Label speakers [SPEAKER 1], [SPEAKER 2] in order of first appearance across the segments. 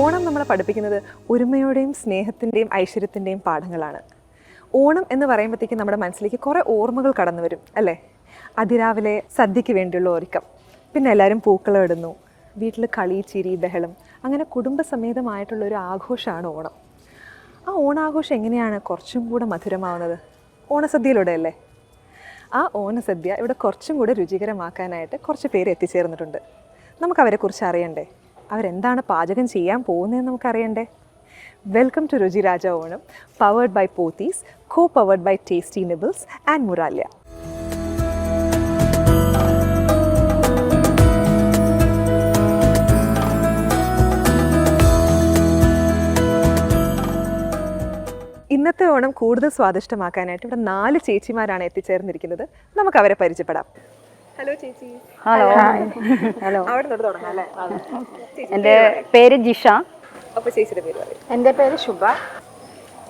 [SPEAKER 1] ഓണം നമ്മളെ പഠിപ്പിക്കുന്നത് ഒരുമയുടെയും സ്നേഹത്തിൻ്റെയും ഐശ്വര്യത്തിൻ്റെയും പാഠങ്ങളാണ്. ഓണം എന്ന് പറയുമ്പോഴത്തേക്കും നമ്മുടെ മനസ്സിലേക്ക് കുറേ ഓർമ്മകൾ കടന്നു വരും അല്ലേ? അതിരാവിലെ സദ്യയ്ക്ക് വേണ്ടിയുള്ള ഒരുക്കം, പിന്നെ എല്ലാവരും പൂക്കളം ഇടുന്നു, വീട്ടിൽ കളി ചിരി ബഹളം, അങ്ങനെ കുടുംബസമേതമായിട്ടുള്ളൊരു ആഘോഷമാണ് ഓണം. ആ ഓണാഘോഷം എങ്ങനെയാണ് കുറച്ചും കൂടെ മധുരമാവുന്നത്? ഓണസദ്യയിലൂടെ അല്ലേ? ആ ഓണസദ്യ ഇവിടെ കുറച്ചും കൂടെ രുചികരമാക്കാനായിട്ട് കുറച്ച് പേര് എത്തിച്ചേർന്നിട്ടുണ്ട്. നമുക്കവരെക്കുറിച്ച് അറിയണ്ടേ? അവരെന്താണ് പാചകം ചെയ്യാൻ പോകുന്നതെന്ന് നമുക്കറിയണ്ടേ? Welcome to Ruchiraja Onam, powered by Pothys, co-powered by Tasty Nibbles and Muralya. ഇന്നത്തെ ഓണം കൂടുതൽ സ്വാദിഷ്ടമാക്കാനായിട്ട് ഇവിടെ 4 ചേച്ചിമാരാണ് എത്തിച്ചേർന്നിരിക്കുന്നത്. നമുക്ക് അവരെ പരിചയപ്പെടാം. ഹലോ ചേച്ചി.
[SPEAKER 2] ഹലോ. ഹലോ.
[SPEAKER 1] അവിടെ നിന്ന് തുടങ്ങാം അല്ലേ?
[SPEAKER 2] എൻ്റെ പേര് ജിഷ.
[SPEAKER 1] അപ്പോൾ ചേച്ചിയുടെ പേര് പറയും.
[SPEAKER 2] എൻ്റെ പേര് ശുഭ.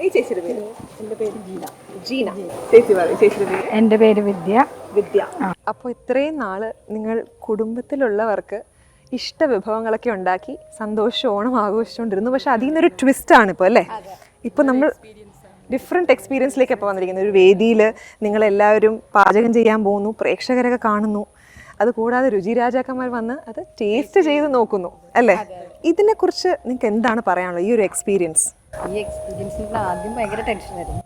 [SPEAKER 1] ഈ ചേച്ചിയുടെ പേര്? എൻ്റെ പേര് ജീന. ജീന. ചേച്ചി പറയും. ചേച്ചിയുടെ പേര്?
[SPEAKER 2] എൻ്റെ പേര് വിദ്യ.
[SPEAKER 1] വിദ്യ. അപ്പോൾ ഇത്രയും നാൾ നിങ്ങൾ കുടുംബത്തിലുള്ളവർക്ക് ഇഷ്ട വിഭവങ്ങളൊക്കെ ഉണ്ടാക്കി സന്തോഷം ഓണം ആഘോഷിച്ചുകൊണ്ടിരുന്നു. പക്ഷെ അതിൽ നിന്നൊരു ട്വിസ്റ്റാണ് ഇപ്പോൾ അല്ലേ? ഇപ്പോൾ നമ്മൾ ഡിഫറെൻറ്റ് എക്സ്പീരിയൻസിലേക്ക് ഇപ്പോൾ വന്നിരിക്കുന്നത്. ഒരു വേദിയിൽ നിങ്ങളെല്ലാവരും പാചകം ചെയ്യാൻ പോകുന്നു, പ്രേക്ഷകരൊക്കെ കാണുന്നു, അതുകൂടാതെ രുചിരാജാക്കന്മാർ വന്ന് അത് ടേസ്റ്റ് ചെയ്ത് നോക്കുന്നു അല്ലേ? ഇതിനെക്കുറിച്ച് നിങ്ങൾക്ക് എന്താണ് പറയാനുള്ളത്, ഈ ഒരു എക്സ്പീരിയൻസ്?
[SPEAKER 2] ഈ എക്സ്പീരിയൻസിൽ ആദ്യം ഭയങ്കര ടെൻഷനായിരുന്നു.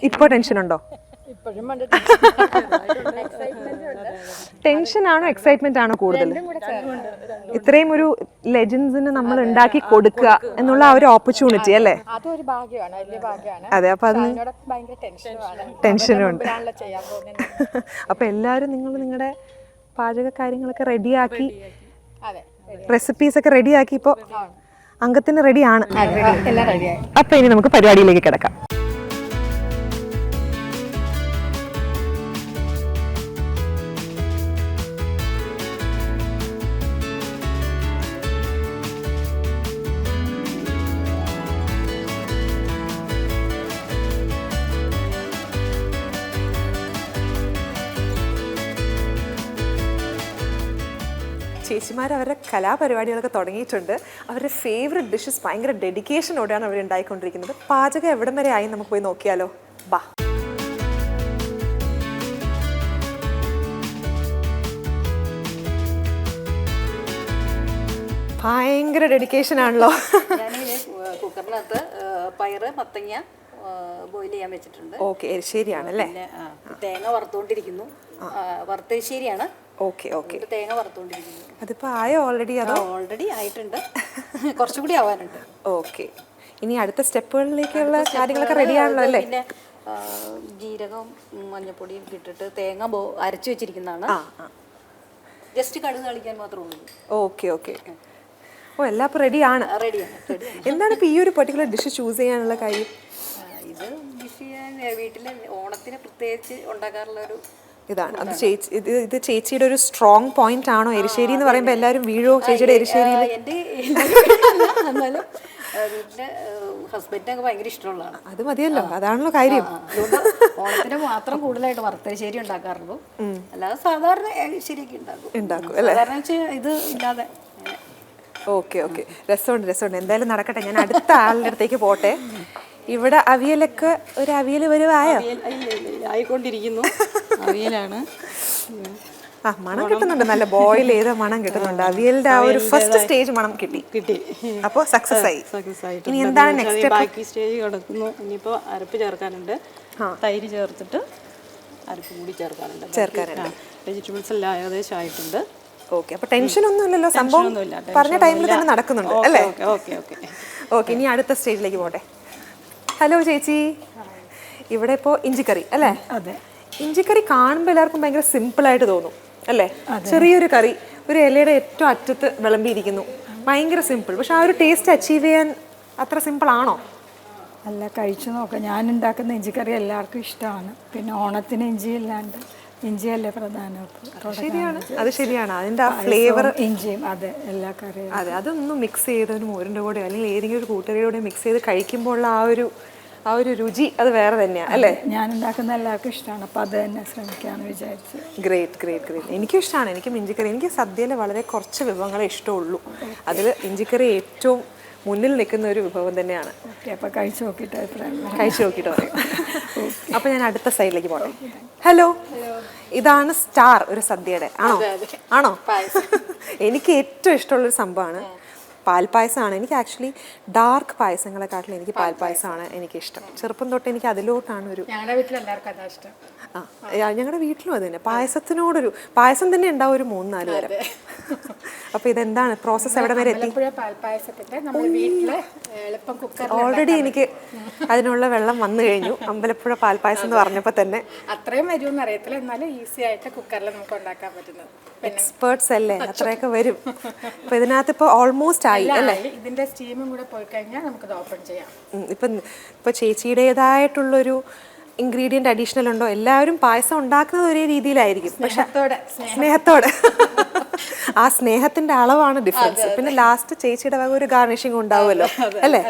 [SPEAKER 1] ഇപ്പോൾ ടെൻഷനുണ്ടോ? ടെൻഷനാണോ എക്സൈറ്റ്മെന്റ് ആണോ കൂടുതൽ? ഇത്രയും ഒരു ലെജൻസിന് നമ്മൾ ഉണ്ടാക്കി കൊടുക്കുക എന്നുള്ള ആ ഒരു ഓപ്പർച്യൂണിറ്റി അല്ലേ?
[SPEAKER 2] അതൊരു ഭാഗ്യമാണ്, വലിയ ഭാഗ്യമാണ്.
[SPEAKER 1] അതെ, അപ്പൊ അതിന് ടെൻഷനും ഉണ്ട്. അപ്പൊ എല്ലാവരും നിങ്ങളുടെ പാചക കാര്യങ്ങളൊക്കെ റെഡിയാക്കി, റെസിപ്പീസ് ഒക്കെ റെഡിയാക്കി ഇപ്പോൾ അംഗത്തിന് റെഡിയാണ്. അപ്പൊ ഇനി നമുക്ക് പരിപാടിയിലേക്ക് കിടക്കാം. ചേച്ചിമാർ അവരുടെ കലാപരിപാടികളൊക്കെ തുടങ്ങിയിട്ടുണ്ട്. അവരുടെ ഫേവററ്റ് ഡിഷസ് ഭയങ്കര ഡെഡിക്കേഷനോടെയാണ് അവർ ഉണ്ടായിക്കൊണ്ടിരിക്കുന്നത്. പാചകം എവിടം വരെ ആയി നമുക്ക് പോയി നോക്കിയാലോ? ബാ. ഭയങ്കര ഡെഡിക്കേഷൻ ആണല്ലോ.
[SPEAKER 3] കുക്കറിനകത്ത് പയറ് മത്തങ്ങ ബോയിൽ ചെയ്യാൻ വെച്ചിട്ടുണ്ട്.
[SPEAKER 1] ഓക്കെ, എരിശ്ശേരിയാണല്ലേ?
[SPEAKER 3] തേങ്ങ വറുത്തുകൊണ്ടിരിക്കുന്നു. വറുത്തെരിശ്ശേരിയാണ്.
[SPEAKER 1] Okay okay.
[SPEAKER 3] തേങ്ങ വറുത്തുകൊണ്ടിരിക്കുന്നു.
[SPEAKER 1] അതിപ്പോൾ ആയോ ഓൾറെഡി? അതോ
[SPEAKER 3] ഓൾറെഡി ആയിട്ടുണ്ട്, കുറച്ചുകൂടി ആവാനുണ്ട്.
[SPEAKER 1] ഓക്കെ, ഇനി അടുത്ത സ്റ്റെപ്പുകളിലേക്കുള്ള കാര്യങ്ങളൊക്കെ റെഡി ആണല്ലോ അല്ലേ?
[SPEAKER 3] പിന്നെ ജീരകം മഞ്ഞപ്പൊടിയും ഇട്ടിട്ട് തേങ്ങ അരച്ചു വെച്ചിരിക്കുന്നതാണ്. ജസ്റ്റ് കടുക് കളിക്കാൻ മാത്രമേ ഉള്ളൂ.
[SPEAKER 1] Okay okay. ഓ, എല്ലാം ഇപ്പോൾ റെഡിയാണ്. എന്താണ് ഇപ്പോൾ ഈ ഒരു പെർട്ടിക്കുലർ ഡിഷ് ചൂസ് ചെയ്യാനുള്ള കാര്യം?
[SPEAKER 3] ഇത് ഡിഷ് ചെയ്യാൻ വീട്ടിൽ ഓണത്തിന് പ്രത്യേകിച്ച് ഉണ്ടാക്കാറുള്ള ഒരു
[SPEAKER 1] ഇതാണ്. അത് ചേച്ചി ഇത് ചേച്ചിയുടെ ഒരു സ്ട്രോങ് പോയിന്റ് ആണോ? എരിശ്ശേരി എന്ന് പറയുമ്പോൾ എല്ലാവരും വീഴോ ചേച്ചിയുടെ എരിശ്ശേരിയിൽ?
[SPEAKER 3] എൻ്റെ എന്നാലും വീട്ടിലെ ഹസ്ബൻഡിനൊക്കെ ഭയങ്കര ഇഷ്ടമുള്ളതാണ്.
[SPEAKER 1] അത് മതിയല്ലോ, അതാണല്ലോ കാര്യം.
[SPEAKER 3] അതുകൊണ്ട് ഓണത്തിന് മാത്രം കൂടുതലായിട്ട് വറുത്തരിശ്ശേരി ഉണ്ടാക്കാറുള്ളൂ. അല്ലാതെ സാധാരണ എരിശ്ശേരിയൊക്കെ ഉണ്ടാക്കും അല്ലേ? സാധാരണ ഇത് ഇല്ലാതെ.
[SPEAKER 1] ഓക്കെ ഓക്കെ, രസമുണ്ട്. എന്തായാലും നടക്കട്ടെ. ഞാൻ അടുത്ത ആളുടെ അടുത്തേക്ക് പോട്ടെ. ഇവിടെ അവിയലൊക്കെ ഒരു അവിയൽ വരുവായോ?
[SPEAKER 3] ആയിക്കൊണ്ടിരിക്കുന്നു. അവിയലാണ്.
[SPEAKER 1] ആ, മണം കിട്ടുന്നുണ്ട്, നല്ല ബോയിൽ ചെയ്ത മണം കിട്ടുന്നുണ്ട്. അവിയലിന്റെ ആ ഒരു ഫസ്റ്റ് സ്റ്റേജ് മണം കിട്ടി. അപ്പോൾ സക്സസ് ആയി. ഇനി എന്താണ് നെക്സ്റ്റ്?
[SPEAKER 4] ബാക്കി സ്റ്റേജ് കിടക്കുന്നു. ഇനിയിപ്പോൾ അരപ്പ് ചേർക്കാനുണ്ട്. തൈര് ചേർത്തിട്ട് അരപ്പ് കൂടി ചേർക്കാനുണ്ട്. വെജിറ്റബിൾസ് എല്ലാം ഏകദേശം ആയിട്ടുണ്ട്.
[SPEAKER 1] ഓക്കെ, അപ്പോൾ ടെൻഷൻ ഒന്നും ഇല്ലല്ലോ, സംഭവം പറഞ്ഞ ടൈമിൽ തന്നെ നടക്കുന്നുണ്ട് അല്ലേ? ഓക്കെ, ഇനി അടുത്ത സ്റ്റേജിലേക്ക് പോട്ടെ. ഹലോ ചേച്ചി, ഇവിടെ ഇപ്പോൾ ഇഞ്ചിക്കറി അല്ലേ?
[SPEAKER 2] അതെ.
[SPEAKER 1] ഇഞ്ചിക്കറി കാണുമ്പോൾ എല്ലാവർക്കും ഭയങ്കര സിമ്പിളായിട്ട് തോന്നും അല്ലേ? ചെറിയൊരു കറി ഒരു ഇലയുടെ ഏറ്റവും അറ്റത്ത് വിളമ്പിയിരിക്കുന്നു, ഭയങ്കര സിമ്പിൾ. പക്ഷെ ആ ഒരു ടേസ്റ്റ് അച്ചീവ് ചെയ്യാൻ അത്ര സിമ്പിൾ ആണോ?
[SPEAKER 2] അല്ല, കഴിച്ചു നോക്കാം. ഞാൻ ഉണ്ടാക്കുന്ന ഇഞ്ചിക്കറി എല്ലാവർക്കും ഇഷ്ടമാണ്. പിന്നെ ഓണത്തിന് ഇഞ്ചി ഇല്ലാണ്ട്, ഇഞ്ചിയല്ലേ പ്രധാനം.
[SPEAKER 1] അത് ശരിയാണ്. അതിൻ്റെ ആ ഫ്ലേവർ
[SPEAKER 2] ഇഞ്ചിയും അതെ എല്ലാ കറിയും
[SPEAKER 1] അതെ, അതൊന്നും മിക്സ് ചെയ്ത് ഒരു മോരിൻ്റെ കൂടെ അല്ലെങ്കിൽ ഏതെങ്കിലും ഒരു കൂട്ടുകറിയുടെ കൂടെ മിക്സ് ചെയ്ത് കഴിക്കുമ്പോൾ ആ ഒരു ആ ഒരു രുചി അത് വേറെ തന്നെയാണ് അല്ലേ?
[SPEAKER 2] ഞാൻ ഉണ്ടാക്കുന്ന എല്ലാവർക്കും ഇഷ്ടമാണ്, അപ്പോൾ അത് തന്നെ ശ്രമിക്കാമെന്ന് വിചാരിച്ചു.
[SPEAKER 1] Great great great. എനിക്കും ഇഷ്ടമാണ്. എനിക്കും ഇഞ്ചിക്കറി, എനിക്ക് സദ്യയിൽ വളരെ കുറച്ച് വിഭവങ്ങളെ ഇഷ്ടമുള്ളൂ. അതിൽ ഇഞ്ചിക്കറി ഏറ്റവും മുന്നിൽ നിൽക്കുന്ന ഒരു വിഭവം തന്നെയാണ്.
[SPEAKER 2] ഓക്കെ, അപ്പോൾ കഴിച്ചു നോക്കിയിട്ട് അഭിപ്രായം
[SPEAKER 1] കഴിച്ചു നോക്കിയിട്ട് പറയും. അപ്പോൾ ഞാൻ അടുത്ത സൈഡിലേക്ക് പോകട്ടെ. ഹലോ, ഇതാണ് സ്റ്റാർ ഒരു സദ്യയുടെ ആണോ? എനിക്ക് ഏറ്റവും ഇഷ്ടമുള്ളൊരു സംഭവമാണ് പാൽപ്പായസമാണ്. എനിക്ക് ആക്ച്വലി ഡാർക്ക് പായസങ്ങളെക്കാട്ടിലും എനിക്ക് പാൽപ്പായസമാണ് എനിക്കിഷ്ടം. ചെറുപ്പം തൊട്ട് എനിക്ക് അതിലോട്ടാണ് ഒരു
[SPEAKER 3] ഞങ്ങളുടെ വീട്ടിലെല്ലാവർക്കും അതാ ഇഷ്ടം.
[SPEAKER 1] ഞങ്ങളുടെ വീട്ടിലും അത് തന്നെ. പായസത്തിനോടൊരു പായസം തന്നെ ഉണ്ടാവും ഒരു 3-4 തരം. അപ്പോൾ ഇതെന്താണ് പ്രോസസ്സ് എവിടെ വരെ എത്തി? ഓൾറെഡി എനിക്ക് അതിനുള്ള വെള്ളം വന്നു കഴിഞ്ഞു. അമ്പലപ്പുഴ പാൽപ്പായസം എന്ന് പറഞ്ഞപ്പോൾ തന്നെ
[SPEAKER 3] അത്രയും വരുമെന്ന് അറിയത്തില്ല, എന്നാലും ഈസി ആയിട്ട് കുക്കറിൽ നമുക്ക് ഉണ്ടാക്കാൻ പറ്റുന്നത്.
[SPEAKER 1] എക്സ്പേർട്സ് അല്ലേ, അത്രയൊക്കെ വരും. അപ്പോൾ ഇതിനകത്ത് ഇപ്പോൾ ഓൾമോസ്റ്റ് ആയി അല്ലേ?
[SPEAKER 3] ഇതിന്റെ സ്റ്റീമും കൂടെ പോയി കഴിഞ്ഞാൽ നമുക്കത് ഓപ്പൺ ചെയ്യാം.
[SPEAKER 1] ഇപ്പം ചേച്ചിയുടേതായിട്ടുള്ളൊരു ഇൻഗ്രീഡിയൻറ്റ് അഡീഷണൽ ഉണ്ടോ? എല്ലാവരും പായസം ഉണ്ടാക്കുന്നത് ഒരേ രീതിയിലായിരിക്കും, പക്ഷെ സ്നേഹത്തോടെ ആ സ്നേഹത്തിന്റെ അളവാണ് ഡിഫറൻസ്. പിന്നെ ലാസ്റ്റ് ചേച്ചിയുടെ വക ഒരു ഗാർണിഷിംഗ് ഉണ്ടാവുമല്ലോ അല്ലേ?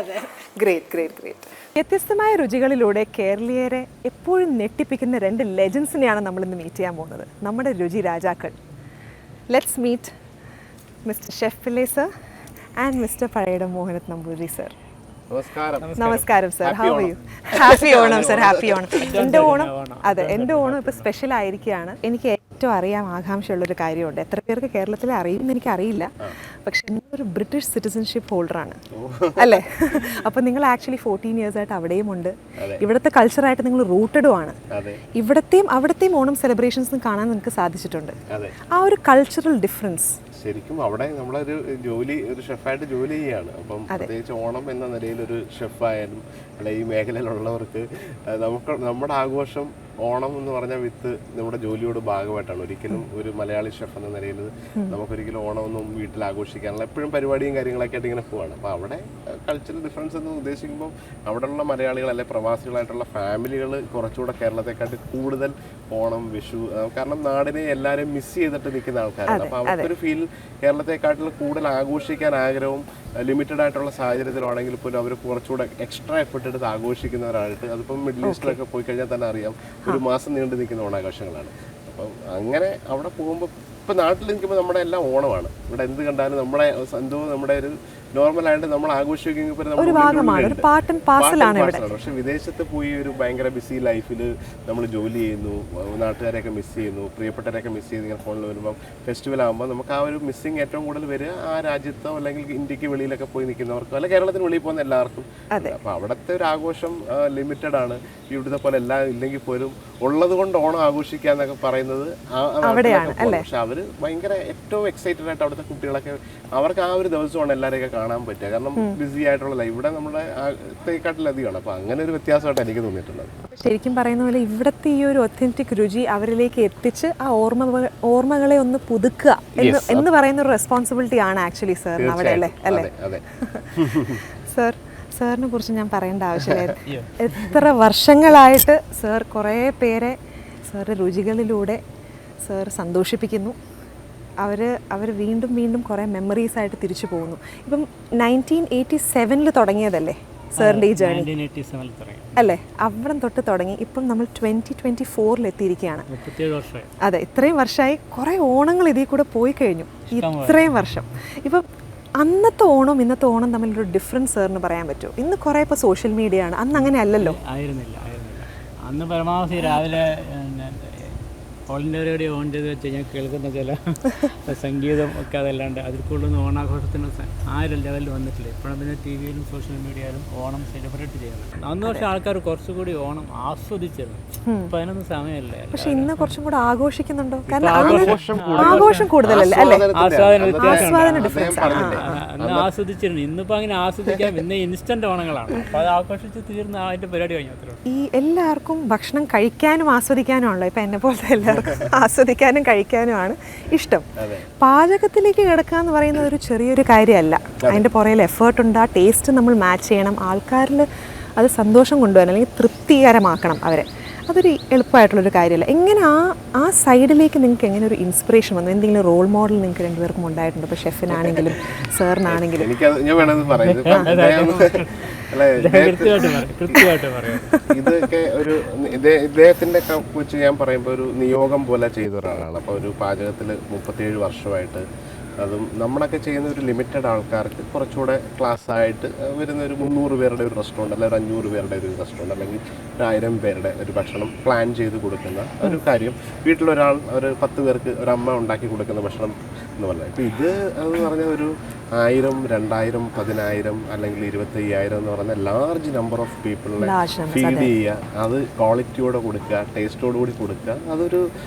[SPEAKER 1] Great great great. വ്യത്യസ്തമായ രുചികളിലൂടെ കേരളീയരെ എപ്പോഴും ഞെട്ടിപ്പിക്കുന്ന 2 ലെജൻസിനെയാണ് നമ്മളിന്ന് മീറ്റ് ചെയ്യാൻ പോകുന്നത്, നമ്മുടെ രുചി രാജാക്കൾ. Let's meet mister chef Pillai sir and mister Pazhayidom Mohanan Namboothiri sir. നമസ്കാരം sir, how are you? Happy Onam sir, happy Onam. എൻ്റെ ഓണം ഇപ്പോൾ സ്പെഷ്യൽ ആയിരിക്കുകയാണ്. എനിക്ക് ഏറ്റവും അറിയാൻ ആകാംക്ഷയുള്ളൊരു കാര്യമുണ്ട്. എത്ര പേർക്ക് കേരളത്തിലെ അറിയുമെന്ന് എനിക്കറിയില്ല, പക്ഷെ ഒരു ബ്രിട്ടീഷ് സിറ്റിസൺഷിപ്പ് ഹോൾഡറാണ് അല്ലേ? അപ്പോൾ നിങ്ങൾ ആക്ച്വലി 14 years ആയിട്ട് അവിടെയും ഉണ്ട്. ഇവിടുത്തെ കൾച്ചറായിട്ട് നിങ്ങൾ റൂട്ടഡും ആണ്. അവിടത്തെയും ഓണം സെലിബ്രേഷൻസും കാണാൻ നിങ്ങൾക്ക് സാധിച്ചിട്ടുണ്ട്. ആ ഒരു കൾച്ചറൽ ഡിഫറൻസ്
[SPEAKER 5] ശരിക്കും അവിടെ നമ്മളൊരു ജോലി, ഒരു ഷെഫായിട്ട് ജോലി ചെയ്യുകയാണ്. അപ്പം പ്രത്യേകിച്ച് ഓണം എന്ന നിലയിൽ ഒരു ഷെഫായാലും അല്ലെങ്കിൽ ഈ മേഖലയിലുള്ളവർക്ക് നമ്മുടെ ആഘോഷം ഓണം എന്ന് പറഞ്ഞാൽ നമ്മുടെ ജോലിയോട് ഭാഗമായിട്ടാണ്. ഒരിക്കലും ഒരു മലയാളി ഷെഫ് എന്ന നിലയിൽ നമുക്കൊരിക്കലും ഓണമൊന്നും വീട്ടിൽ ആഘോഷിക്കാനുള്ള എപ്പോഴും പരിപാടിയും കാര്യങ്ങളൊക്കെ ആയിട്ട് ഇങ്ങനെ പോവാണ്. അപ്പോൾ അവിടെ കൾച്ചറൽ ഡിഫറൻസ് എന്ന് ഉദ്ദേശിക്കുമ്പോൾ അവിടെയുള്ള മലയാളികൾ അല്ലെങ്കിൽ പ്രവാസികളായിട്ടുള്ള ഫാമിലികൾ കുറച്ചുകൂടെ കേരളത്തെക്കാട്ട് കൂടുതൽ ഓണം, വിഷു, കാരണം നാടിനെ എല്ലാവരും മിസ് ചെയ്തിട്ട് നിൽക്കുന്ന ആൾക്കാരാണ്. അപ്പോൾ അവർക്കൊരു ഫീൽ കേരളത്തെക്കാട്ടിൽ കൂടുതൽ ആഘോഷിക്കാൻ ആഗ്രഹവും ലിമിറ്റഡ് ആയിട്ടുള്ള സാഹചര്യത്തിലാണെങ്കിൽ പോലും അവർ കുറച്ചുകൂടെ എക്സ്ട്രാ എഫേർട്ട് എടുത്ത് ആഘോഷിക്കുന്നവരായിട്ട്, അതിപ്പം മിഡിൽ ഈസ്റ്റിലൊക്കെ പോയി കഴിഞ്ഞാൽ തന്നെ അറിയാം, ഒരു മാസം നീണ്ടു നിൽക്കുന്ന ഓണാഘോഷങ്ങളാണ്. അപ്പം അങ്ങനെ അവിടെ പോകുമ്പോൾ ഇപ്പം നാട്ടിൽ നിൽക്കുമ്പോൾ നമ്മുടെ എല്ലാം ഓണമാണ്. ഇവിടെ എന്ത് കണ്ടാലും നമ്മുടെ എന്തോ നമ്മുടെ ഒരു നോർമലായിട്ട് നമ്മൾ ആഘോഷിക്കുമ്പോൾ പക്ഷെ വിദേശത്ത് പോയി ഒരു ഭയങ്കര ബിസി ലൈഫിൽ നമ്മൾ ജോലി ചെയ്യുന്നു, നാട്ടുകാരെയൊക്കെ മിസ് ചെയ്യുന്നു, പ്രിയപ്പെട്ടവരെയൊക്കെ മിസ് ചെയ്ത് ഇങ്ങനെ ഫോണിൽ വരുമ്പോൾ ഫെസ്റ്റിവൽ ആകുമ്പോൾ നമുക്ക് ആ ഒരു മിസ്സിങ് ഏറ്റവും കൂടുതൽ വരിക ആ രാജ്യത്തോ അല്ലെങ്കിൽ ഇന്ത്യക്ക് വെളിയിലൊക്കെ പോയി നിൽക്കുന്നവർക്കോ അല്ലെങ്കിൽ കേരളത്തിന് വെളിയിൽ പോകുന്ന എല്ലാവർക്കും. അപ്പോൾ അവിടുത്തെ ഒരു ആഘോഷം ലിമിറ്റഡ് ആണ്. ഇവിടുത്തെ പോലെ എല്ലാം ഇല്ലെങ്കിൽ പോലും ഉള്ളത് കൊണ്ട് ഓണം ആഘോഷിക്കുക എന്നൊക്കെ പറയുന്നത് പക്ഷെ അവര് ഭയങ്കര ഏറ്റവും എക്സൈറ്റഡ് ആയിട്ട് അവിടുത്തെ കുട്ടികളൊക്കെ അവർക്ക് ആ ഒരു ദിവസമാണ് എല്ലാവരെയൊക്കെ കാണാൻ പറ്റുക. കാരണം ബിസി ആയിട്ടുള്ള ലൈഫ് ഇവിടെ നമ്മുടെ ത്തേക്കാട്ടിലധികമാണ്. അപ്പോൾ അങ്ങനെ ഒരു വ്യത്യാസമായിട്ട് എനിക്ക് തോന്നിയിട്ടുള്ളത്.
[SPEAKER 1] ശരിക്കും പറയുന്ന പോലെ ഇവിടുത്തെ ഈ ഒരു ഒത്തന്റിക് രുചി അവരിലേക്ക് എത്തിച്ച് ആ ഓർമ്മകളെ ഒന്ന് പുതുക്കുക എന്ന് പറയുന്ന ഒരു റെസ്പോൺസിബിലിറ്റി ആണ് ആക്ച്വലി സാറിന് അവിടെ അല്ലേ? സാറിനെ കുറിച്ച് ഞാൻ പറയേണ്ട ആവശ്യമില്ലായിരുന്നു. എത്ര വർഷങ്ങളായിട്ട് സാർ കുറേ പേരെ സാറിൻ്റെ രുചികളിലൂടെ സാർ സന്തോഷിപ്പിക്കുന്നു. അവർ വീണ്ടും വീണ്ടും കുറേ മെമ്മറീസ് ആയിട്ട് തിരിച്ചു പോകുന്നു. ഇപ്പം 1987 തുടങ്ങിയതല്ലേ സാറിൻ്റെ ഈ ജേർണി അല്ലേ? അവിടെ തൊട്ട് തുടങ്ങി ഇപ്പം നമ്മൾ 2024 എത്തിയിരിക്കുകയാണ്. അതെ, ഇത്രയും വർഷമായി കുറേ ഓണങ്ങൾ ഇതിൽ കൂടെ പോയി കഴിഞ്ഞു. ഇത്രയും വർഷം ഇപ്പം അന്നത്തെ ഓണം ഇന്നത്തെ ഓണം തമ്മിലൊരു ഡിഫറൻസ് സാറിന് പറയാൻ പറ്റുമോ? ഇന്ന് കുറേ ഇപ്പോൾ സോഷ്യൽ മീഡിയ ആണ്, അന്ന് അങ്ങനെ അല്ലല്ലോ.
[SPEAKER 6] ആയിരുന്നില്ല. അന്ന് പരമാവധി രാവിലെ ഓൾ ഇന്ത്യ റേഡിയോ ഓൺ ചെയ്ത് വെച്ച് ഞാൻ കേൾക്കുന്ന ചില സംഗീതം ഒക്കെ അതല്ലാണ്ട് അതിൽ കൂടുതലൊന്നും ഓണാഘോഷത്തിന് ആ ഒരു ലെവലിൽ വന്നിട്ടില്ല. ഇപ്പോഴും പിന്നെ ടി വിയിലും സോഷ്യൽ മീഡിയയിലും ഓണം സെലിബ്രേറ്റ് ചെയ്യുന്നത്. അന്ന് പക്ഷേ ആൾക്കാർ കുറച്ചുകൂടി ഓണം ആസ്വദിച്ചിരുന്നു. ഇപ്പം അതിനൊന്നും സമയമല്ലേ.
[SPEAKER 1] പക്ഷെ ഇന്ന് കുറച്ചും കൂടെ ആഘോഷിക്കുന്നുണ്ടോ? കാരണം ആഘോഷം കൂടുതലല്ലേ അല്ലേ?
[SPEAKER 6] അന്ന് ആസ്വദിച്ചിരുന്നു. ഇന്നിപ്പോൾ അങ്ങനെ ആസ്വദിക്കാൻ ഇന്ന് ഇൻസ്റ്റന്റ് ഓണങ്ങളാണ്. അപ്പോൾ അത് ആഘോഷിച്ച് തീർന്ന അതിൻ്റെ പരിപാടി കഴിഞ്ഞു. അത്രേ.
[SPEAKER 1] ഈ എല്ലാവർക്കും ഭക്ഷണം കഴിക്കാനും ആസ്വദിക്കാനും ആണല്ലോ. ഇപ്പം എന്നെ പോലത്തെ എല്ലാവർക്കും ആസ്വദിക്കാനും കഴിക്കാനുമാണ് ഇഷ്ടം. പാചകത്തിലേക്ക് കിടക്കുക എന്ന് പറയുന്നത് ഒരു ചെറിയൊരു കാര്യമല്ല. അതിൻ്റെ പുറകിൽ എഫേർട്ട് ഉണ്ട്. ആ ടേസ്റ്റ് നമ്മൾ മാച്ച് ചെയ്യണം, ആൾക്കാരിൽ അത് സന്തോഷം കൊണ്ടുവരണം അല്ലെങ്കിൽ തൃപ്തികരമാക്കണം അവരെ. അതൊരു എളുപ്പമായിട്ടുള്ളൊരു കാര്യമല്ല. എങ്ങനെ ആ സൈഡിലേക്ക് നിങ്ങൾക്ക് എങ്ങനെ ഒരു ഇൻസ്പിറേഷൻ വന്നു? എന്തെങ്കിലും റോൾ മോഡൽ നിങ്ങൾക്ക് രണ്ടുപേർക്കും ഉണ്ടായിട്ടുണ്ടോ? ഇപ്പോൾ ഷെഫിനാണെങ്കിലും സാറിനാണെങ്കിലും.
[SPEAKER 5] അല്ല
[SPEAKER 6] കൃത്യമായിട്ട് പറയാം.
[SPEAKER 5] ഇതൊക്കെ ഒരു ഇദ്ദേഹത്തിന്റെ വെച്ച് ഞാൻ പറയുമ്പോൾ ഒരു നിയോഗം പോലെ ചെയ്ത ഒരാളാണ്. അപ്പോൾ ഒരു പാചകത്തിൽ 37 വർഷമായിട്ട്, അതും നമ്മളൊക്കെ ചെയ്യുന്ന ഒരു ലിമിറ്റഡ് ആൾക്കാർക്ക് കുറച്ചുകൂടെ ക്ലാസ് ആയിട്ട് വരുന്ന ഒരു 300 പേരുടെ ഒരു റെസ്റ്റോറൻറ്റ്, അല്ലെങ്കിൽ ഒരു 500 പേരുടെ ഒരു റെസ്റ്റോറൻറ്റ്, അല്ലെങ്കിൽ ഒരു 1000 പേരുടെ ഒരു ഭക്ഷണം പ്ലാൻ ചെയ്ത് കൊടുക്കുന്ന ഒരു കാര്യം. വീട്ടിലൊരാൾ ഒരു 10 പേർക്ക് ഒരു അമ്മ ഉണ്ടാക്കി കൊടുക്കുന്ന ഭക്ഷണം എന്ന് പറഞ്ഞാൽ, ഇപ്പോൾ ഇത് എന്ന് പറഞ്ഞാൽ ഒരു 1000, 2000, 10000 അല്ലെങ്കിൽ 25,000 എന്ന് പറയുന്ന ലാർജ് നമ്പർ ഓഫ് പീപ്പിളിനെ ഫീഡ് ചെയ്യുക, അത് ക്വാളിറ്റിയോടെ കൊടുക്കുക, ടേസ്റ്റോടു കൂടി കൊടുക്കുക, അതൊരു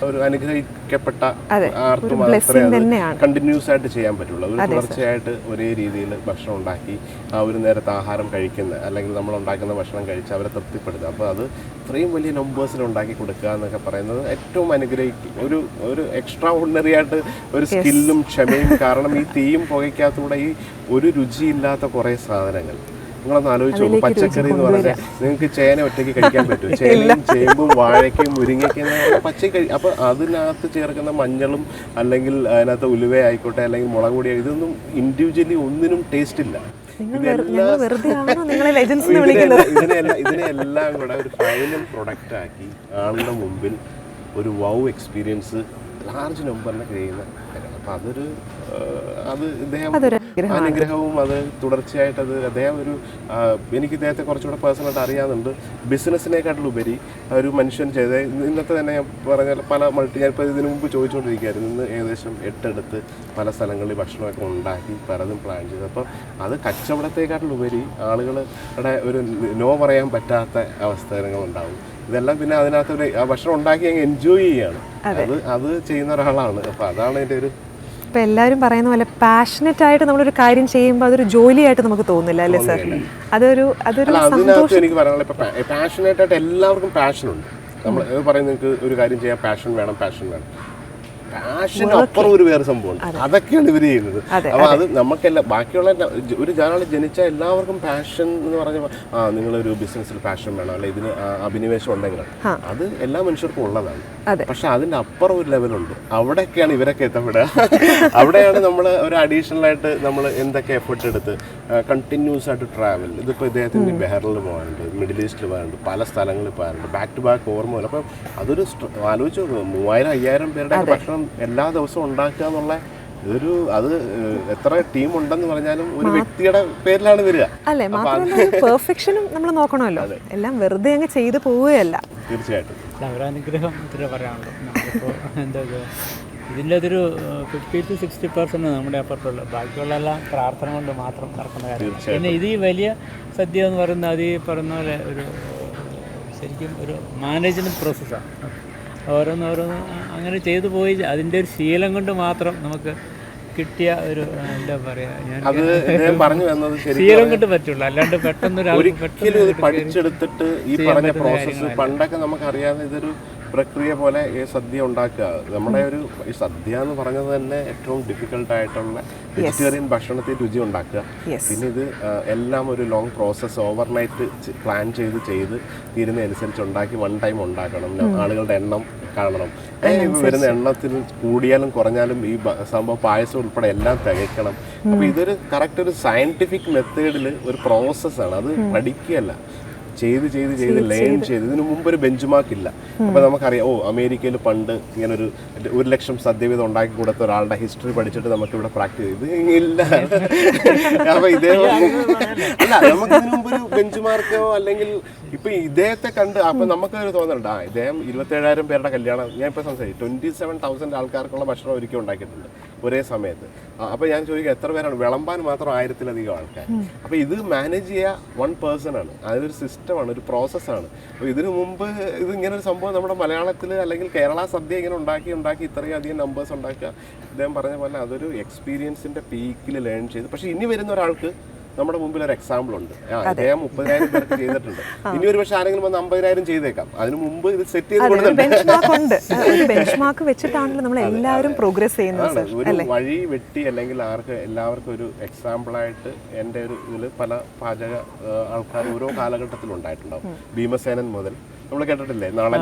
[SPEAKER 5] അനുഗ്രഹിക്കപ്പെട്ട ആർക്കും മാത്രമേ കണ്ടിന്യൂസ് ആയിട്ട് ചെയ്യാൻ പറ്റുള്ളൂ. ഒരു തുടർച്ചയായിട്ട് ഒരേ രീതിയിൽ ഭക്ഷണം ഉണ്ടാക്കി ആ ഒരു നേരത്തെ ആഹാരം കഴിക്കുന്ന, അല്ലെങ്കിൽ നമ്മൾ ഉണ്ടാക്കുന്ന ഭക്ഷണം കഴിച്ച് അവരെ തൃപ്തിപ്പെടുത്തുക. അപ്പോൾ അത് ഇത്രയും വലിയ നമ്പേഴ്സിൽ ഉണ്ടാക്കി കൊടുക്കുക എന്നൊക്കെ പറയുന്നത് ഏറ്റവും ഒരു എക്സ്ട്രാ ഓർഡിനറി ആയിട്ട് ഒരു സ്കില്ലും ക്ഷമയും. കാരണം ഈ തീയും പുകയ്ക്കകത്തൂടെ ഈ ഒരു രുചിയില്ലാത്ത കുറേ സാധനങ്ങൾ നിങ്ങളൊന്ന് ആലോചിച്ച് നോക്കും. പച്ചക്കറി എന്ന് പറഞ്ഞാൽ നിങ്ങൾക്ക് ചേന ഒറ്റയ്ക്ക് കഴിക്കാൻ പറ്റും. ചേനയും ചേമ്പും വാഴയ്ക്കും മുരിങ്ങയ്ക്കും പച്ചക്കറി. അപ്പോൾ അതിനകത്ത് ചേർക്കുന്ന മഞ്ഞളും അല്ലെങ്കിൽ അതിനകത്ത് ഉലുവ ആയിക്കോട്ടെ അല്ലെങ്കിൽ മുളക് പൊടി, ഇതൊന്നും ഇൻഡിവിജ്വലി ഒന്നിനും ടേസ്റ്റ് ഇല്ല. ഇതിനെല്ലാം കൂടെ ഒരു ഫൈനൽ പ്രൊഡക്റ്റ് ആക്കി ആളുടെ മുമ്പിൽ ഒരു വൗ എക്സ്പീരിയൻസ് ലാർജ് നമ്പറിനെ കഴിയുന്ന കാര്യമാണ്. അപ്പം അത് ഇദ്ദേഹം അനുഗ്രഹവും, അത് തുടർച്ചയായിട്ട് അദ്ദേഹം എനിക്ക് ഇദ്ദേഹത്തെ കുറച്ചുകൂടെ പേഴ്സണലായിട്ട് അറിയാവുന്നുണ്ട്. ബിസിനസ്സിനെക്കാട്ടിലുപരി ഒരു മനുഷ്യൻ ചെയ്ത ഇന്നത്തെ തന്നെ ഞാൻ പറഞ്ഞാൽ ഞാനിപ്പോൾ ഇതിനു മുമ്പ് ചോദിച്ചുകൊണ്ടിരിക്കുകയായിരുന്നു. ഇന്ന് ഏകദേശം 8 എടുത്ത് പല സ്ഥലങ്ങളിൽ ഭക്ഷണമൊക്കെ ഉണ്ടാക്കി പലതും പ്ലാൻ ചെയ്തു. അപ്പോൾ അത് കച്ചവടത്തെക്കാട്ടിലുപരി ആളുകളുടെ ഒരു നോ പറയാൻ പറ്റാത്ത അവസ്ഥകളുണ്ടാവും. ഇതെല്ലാം പിന്നെ അതിനകത്തൊരു ആ ഭക്ഷണം ഉണ്ടാക്കി അങ്ങ് എൻജോയ് ചെയ്യാണ്. അത് ചെയ്യുന്ന ഒരാളാണ്. അപ്പോൾ അതാണ് എൻ്റെ ഒരു
[SPEAKER 1] ഇപ്പം എല്ലാവരും പറയുന്ന പോലെ പാഷനറ്റ് ആയിട്ട് നമ്മളൊരു കാര്യം ചെയ്യുമ്പോൾ അതൊരു ജോലിയായിട്ട് നമുക്ക് തോന്നില്ല അല്ലേ സാർ?
[SPEAKER 5] അതിനകത്ത് എനിക്ക് പറയാനുള്ള ഇപ്പം പാഷനേറ്റ് ആയിട്ട് എല്ലാവർക്കും പാഷനുണ്ട്. നമ്മൾ പറയുന്നത് നിങ്ങൾക്ക് ഒരു കാര്യം ചെയ്യാൻ പാഷൻ വേണം. പാഷന് അപ്പുറം ഒരു വേറെ സംഭവമുണ്ട്. അതൊക്കെയാണ് ഇവർ ചെയ്യുന്നത്. അപ്പോൾ അത് നമുക്കെല്ലാം ബാക്കിയുള്ള ഒരാൾ ജനിച്ച എല്ലാവർക്കും പാഷൻ എന്ന് പറഞ്ഞാൽ നിങ്ങളൊരു ബിസിനസ്സിൽ പാഷൻ വേണം, അല്ലെ ഇതിന് അഭിനിവേശം ഉണ്ടെങ്കിൽ അത് എല്ലാ മനുഷ്യർക്കും ഉള്ളതാണ്. പക്ഷെ അതിൻ്റെ അപ്പുറം ഒരു ലെവലുണ്ട്. അവിടെയൊക്കെയാണ് ഇവരൊക്കെ എത്തപ്പെടുക. അവിടെയാണ് നമ്മൾ ഒരു അഡീഷണൽ ആയിട്ട് നമ്മൾ എന്തൊക്കെ എഫേർട്ട് എടുത്ത് കണ്ടിന്യൂസ് ആയിട്ട് ട്രാവൽ. ഇതിപ്പോൾ ഇദ്ദേഹത്തിന് ബെഹറിൽ പോകാനുണ്ട്, മിഡിൽ ഈസ്റ്റിൽ പോകാനുണ്ട്, പല സ്ഥലങ്ങളിൽ പോകാനുണ്ട്, ബാക്ക് ടു ബാക്ക് ഓർമ്മ. അപ്പം അതൊരു ആലോചിച്ച് 3000-5000 പേരുടെ ഭക്ഷണം എല്ലാ ദിവസവും ഉണ്ടാക്കുക എന്നുള്ള അത് എത്ര ടീം ഉണ്ടെന്ന് പറഞ്ഞാലും ഒരു വ്യക്തിയുടെ പേരിലാണ് വരിക.
[SPEAKER 1] അല്ലേ? മാത്രമല്ല പെർഫെക്ഷനും നമ്മൾ നോക്കണമല്ലോ. എല്ലാം വെറുതെ അങ്ങ് ചെയ്തു പോവുകയല്ല.
[SPEAKER 5] തീർച്ചയായിട്ടും
[SPEAKER 6] ഒരനുഗ്രഹം ഇത്ര പറയാനുള്ളൂ. നമ്മളിപ്പോൾ എന്താ ഇതിൻ്റെ അതൊരു 50-60% നമ്മുടെ അപ്പുറത്തുള്ള, ബാക്കിയുള്ള എല്ലാം പ്രാർത്ഥന കൊണ്ട് മാത്രം നടക്കുന്ന കാര്യം. പിന്നെ ഇത് ഈ വലിയ സദ്യ എന്ന് പറയുന്നത് അത് ഈ പറയുന്ന പോലെ ഒരു ശരിക്കും ഒരു മാനേജ്മെൻറ്റ് പ്രോസസ്സാണ്. ഓരോന്ന് അങ്ങനെ ചെയ്തു പോയി അതിൻ്റെ ഒരു ശീലം കൊണ്ട് മാത്രം നമുക്ക് കിട്ടിയ ഒരു എന്താ പറയാ, ഞാൻ
[SPEAKER 5] പറഞ്ഞു വന്നത്
[SPEAKER 6] ശീലം കൊണ്ട് പറ്റുള്ളൂ. അല്ലാണ്ട് പെട്ടെന്ന്
[SPEAKER 5] ഒരിക്കലും പഠിച്ചെടുത്തിട്ട് ഈ പറഞ്ഞ പ്രോസസ്സ് പണ്ടൊക്കെ നമുക്കറിയാതെ ഇതൊരു പ്രക്രിയ പോലെ ഈ സദ്യ ഉണ്ടാക്കുക. നമ്മുടെ ഈ സദ്യ എന്ന് പറഞ്ഞത് തന്നെ ഏറ്റവും ഡിഫിക്കൽട്ടായിട്ടുള്ള വെജിറ്റേറിയൻ ഭക്ഷണത്തിൽ രുചി ഉണ്ടാക്കുക. പിന്നെ ഇത് എല്ലാം ഒരു ലോങ് പ്രോസസ്സ്, ഓവർനൈറ്റ് പ്ലാൻ ചെയ്ത് തീരുന്നതനുസരിച്ച് ഉണ്ടാക്കി 1 ടൈം ഉണ്ടാക്കണം. ആളുകളുടെ എണ്ണം കാണണം. വരുന്ന എണ്ണത്തിൽ കൂടിയാലും കുറഞ്ഞാലും ഈ സംഭവം പായസം ഉൾപ്പെടെ എല്ലാം തികയ്ക്കണം. അപ്പോൾ ഇതൊരു കറക്റ്റ് ഒരു സയന്റിഫിക് മെത്തേഡിൽ ഒരു പ്രോസസ്സാണ്. അത് പഠിക്കുകയല്ല, ചെയ്ത് ലേൺ ചെയ്ത്. ഇതിനു മുമ്പ് ഒരു ബെഞ്ച് മാർക്ക് ഇല്ല. അപ്പോൾ നമുക്കറിയാം അമേരിക്കയിൽ പണ്ട് ഇങ്ങനെ 1,00,000 സദ്യ വീതം ഉണ്ടാക്കി കൊടുത്ത ഒരാളുടെ ഹിസ്റ്ററി പഠിച്ചിട്ട് നമുക്കിവിടെ പ്രാക്ടീസ് ചെയ്ത് ഇല്ല. അപ്പോൾ അല്ല, നമുക്ക് ഇതിനു മുമ്പ് ഒരു ബെഞ്ച് മാർക്കോ അല്ലെങ്കിൽ ഇപ്പം ഇദ്ദേഹത്തെ കണ്ട് അപ്പം നമുക്കൊരു തോന്നലുണ്ട്, ഇദ്ദേഹം 27,000 പേരുടെ കല്യാണം, ഞാൻ ഇപ്പോൾ സംസാരിച്ചു 27,000 ആൾക്കാർക്കുള്ള ഭക്ഷണം ഒരുക്കി ഉണ്ടാക്കിയിട്ടുണ്ട് ഒരേ സമയത്ത്. അപ്പോൾ ഞാൻ ചോദിക്കുക എത്ര പേരാണ്? വിളമ്പാൻ മാത്രം 1000-ലധികം ആൾക്കാർ. അപ്പോൾ ഇത് മാനേജ് ചെയ്യുക 1 പേഴ്സണാണ്. അതൊരു സിസ്റ്റമാണ്, ഒരു പ്രോസസ്സാണ്. അപ്പോൾ ഇതിനു മുമ്പ് ഇങ്ങനെ ഒരു സംഭവം നമ്മുടെ മലയാളത്തിൽ അല്ലെങ്കിൽ കേരള സദ്യ ഇങ്ങനെ ഉണ്ടാക്കി ഇത്രയും അധികം നമ്പേഴ്സ് ഉണ്ടാക്കുക. ഇദ്ദേഹം പറഞ്ഞ പോലെ അതൊരു എക്സ്പീരിയൻസിൻ്റെ പീക്കിൽ ലേൺ ചെയ്ത്. പക്ഷേ ഇനി വരുന്ന ഒരാൾക്ക് നമ്മുടെ മുമ്പിൽ ഒരു എക്സാമ്പിൾ ഉണ്ട്. അദ്ദേഹം 30,000 പേർക്ക് ചെയ്തിട്ടുണ്ട്. ഇനി ഒരു പക്ഷേ ആരെങ്കിലും വന്ന് 50,000 ചെയ്തേക്കാം. അതിന് മുമ്പ് ഇത് സെറ്റ് ചെയ്ത്
[SPEAKER 1] ബെഞ്ച്മാർക്ക് വെച്ചിട്ടാണല്ലോ നമ്മൾ എല്ലാവരും പ്രോഗ്രസ് ചെയ്യുന്നത്.
[SPEAKER 5] ഒരു വഴി വെട്ടി അല്ലെങ്കിൽ എല്ലാവർക്കും ഒരു എക്സാമ്പിളായിട്ട് എൻ്റെ ഒരു ഇതിൽ പല പാചക ആൾക്കാർ ഓരോ കാലഘട്ടത്തിലും ഉണ്ടായിട്ടുണ്ടാവും. ഭീമസേനൻ മുതൽ നമ്മൾ കേട്ടിട്ടില്ലേ നാളെ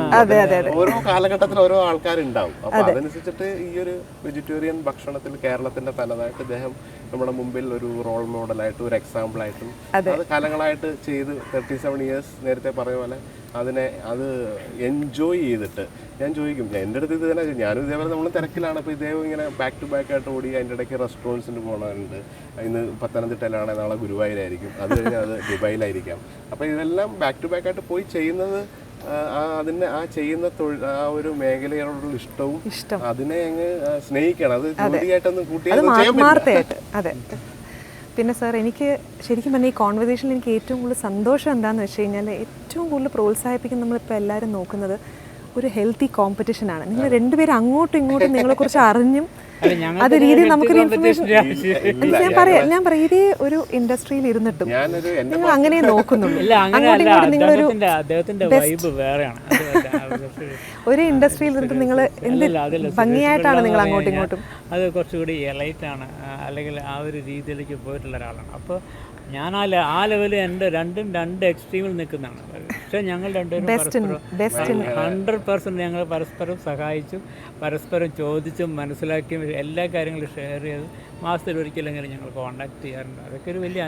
[SPEAKER 5] ഓരോ കാലഘട്ടത്തിൽ ഓരോ ആൾക്കാരുണ്ടാവും. അപ്പൊ അതനുസരിച്ചിട്ട് ഈ ഒരു വെജിറ്റേറിയൻ ഭക്ഷണത്തിൽ കേരളത്തിന്റെ തനതായിട്ട് ഇദ്ദേഹം നമ്മുടെ മുമ്പിൽ ഒരു റോൾ മോഡലായിട്ടും ഒരു എക്സാമ്പിൾ ആയിട്ടും അത് കാലങ്ങളായിട്ട് ചെയ്ത് 37 ഇയേഴ്സ് നേരത്തെ പറഞ്ഞ പോലെ അത് എൻജോയ് ചെയ്തിട്ട് ഞാൻ ചോദിക്കും, എൻ്റെ അടുത്ത് ഇത് തന്നെ, ഞാനും ഇതേപോലെ നമ്മൾ തിരക്കിലാണ്. അപ്പോൾ ഇതേപോലെ ഇങ്ങനെ ബാക്ക് ടു ബാക്ക് ആയിട്ട് ഓടി അതിൻ്റെ ഇടയ്ക്ക് റെസ്റ്റോറൻറ്റ്സിന് പോകണമുണ്ട്. ഇന്ന് പത്തനംതിട്ടയിലാണ്, നാളെ ഗുരുവായൂരായിരിക്കും, അത് കഴിഞ്ഞാൽ അത് ദുബായിലായിരിക്കാം. അപ്പോൾ ഇതെല്ലാം ബാക്ക് ടു ബാക്ക് ആയിട്ട് പോയി ചെയ്യുന്നത് അതിന് ആ ചെയ്യുന്ന ആ ഒരു മേഖലയോടുള്ള ഇഷ്ടവും അതിനെ അങ്ങ് സ്നേഹിക്കണം. അത് ജോലിയായിട്ടൊന്നും
[SPEAKER 1] ആത്മാർത്ഥമായിട്ട്. അതെ. പിന്നെ സാർ, എനിക്ക് ശരിക്കും പറഞ്ഞാൽ ഈ കോൺവെർസേഷനിൽ എനിക്ക് ഏറ്റവും കൂടുതൽ സന്തോഷം എന്താണെന്ന് വെച്ച് കഴിഞ്ഞാൽ, ഏറ്റവും കൂടുതൽ പ്രോത്സാഹിപ്പിക്കുന്ന നമ്മളിപ്പോൾ എല്ലാവരും നോക്കുന്നത് ഒരു ഹെൽത്തി കോമ്പറ്റീഷനാണ്. നിങ്ങൾ രണ്ടുപേരും അങ്ങോട്ടും ഇങ്ങോട്ടും നിങ്ങളെക്കുറിച്ച് അറിഞ്ഞും അത് രീതി നമുക്കൊരു ഇൻഫർമേഷൻ ഞാൻ പറയാം ഇതേ ഒരു ഇൻഡസ്ട്രിയിൽ ഇരുന്നിട്ടും നിങ്ങൾ അങ്ങനെ നോക്കുന്നുള്ളൂ. അങ്ങോട്ടും ഇങ്ങോട്ടും നിങ്ങളൊരു ഒരു ഇൻഡസ്ട്രിയിൽ ഇരുന്നിട്ട് നിങ്ങൾ എന്ത് ഭംഗിയായിട്ടാണ് നിങ്ങൾ അങ്ങോട്ടും ഇങ്ങോട്ടും.
[SPEAKER 6] അത് കുറച്ചുകൂടി എലൈറ്റാണ്, അല്ലെങ്കിൽ ആ ഒരു രീതിയിലേക്ക് പോയിട്ടുള്ള ഒരാളാണ്. അപ്പോൾ ഞാൻ ആ ലെവലിൽ എൻ്റെ രണ്ട് എക്സ്ട്രീമിൽ നിൽക്കുന്നതാണ്. പക്ഷേ ഞങ്ങൾ രണ്ടുപേരും 100% ഞങ്ങൾ പരസ്പരം സഹായിച്ചും പരസ്പരം ചോദിച്ചും മനസ്സിലാക്കിയും എല്ലാ കാര്യങ്ങളും ഷെയർ ചെയ്ത് മാസത്തിൽ ഒരിക്കലെങ്കിലും ഞങ്ങൾ കോൺടാക്ട് ചെയ്യാറുണ്ട്. അതൊക്കെ ഒരു വലിയ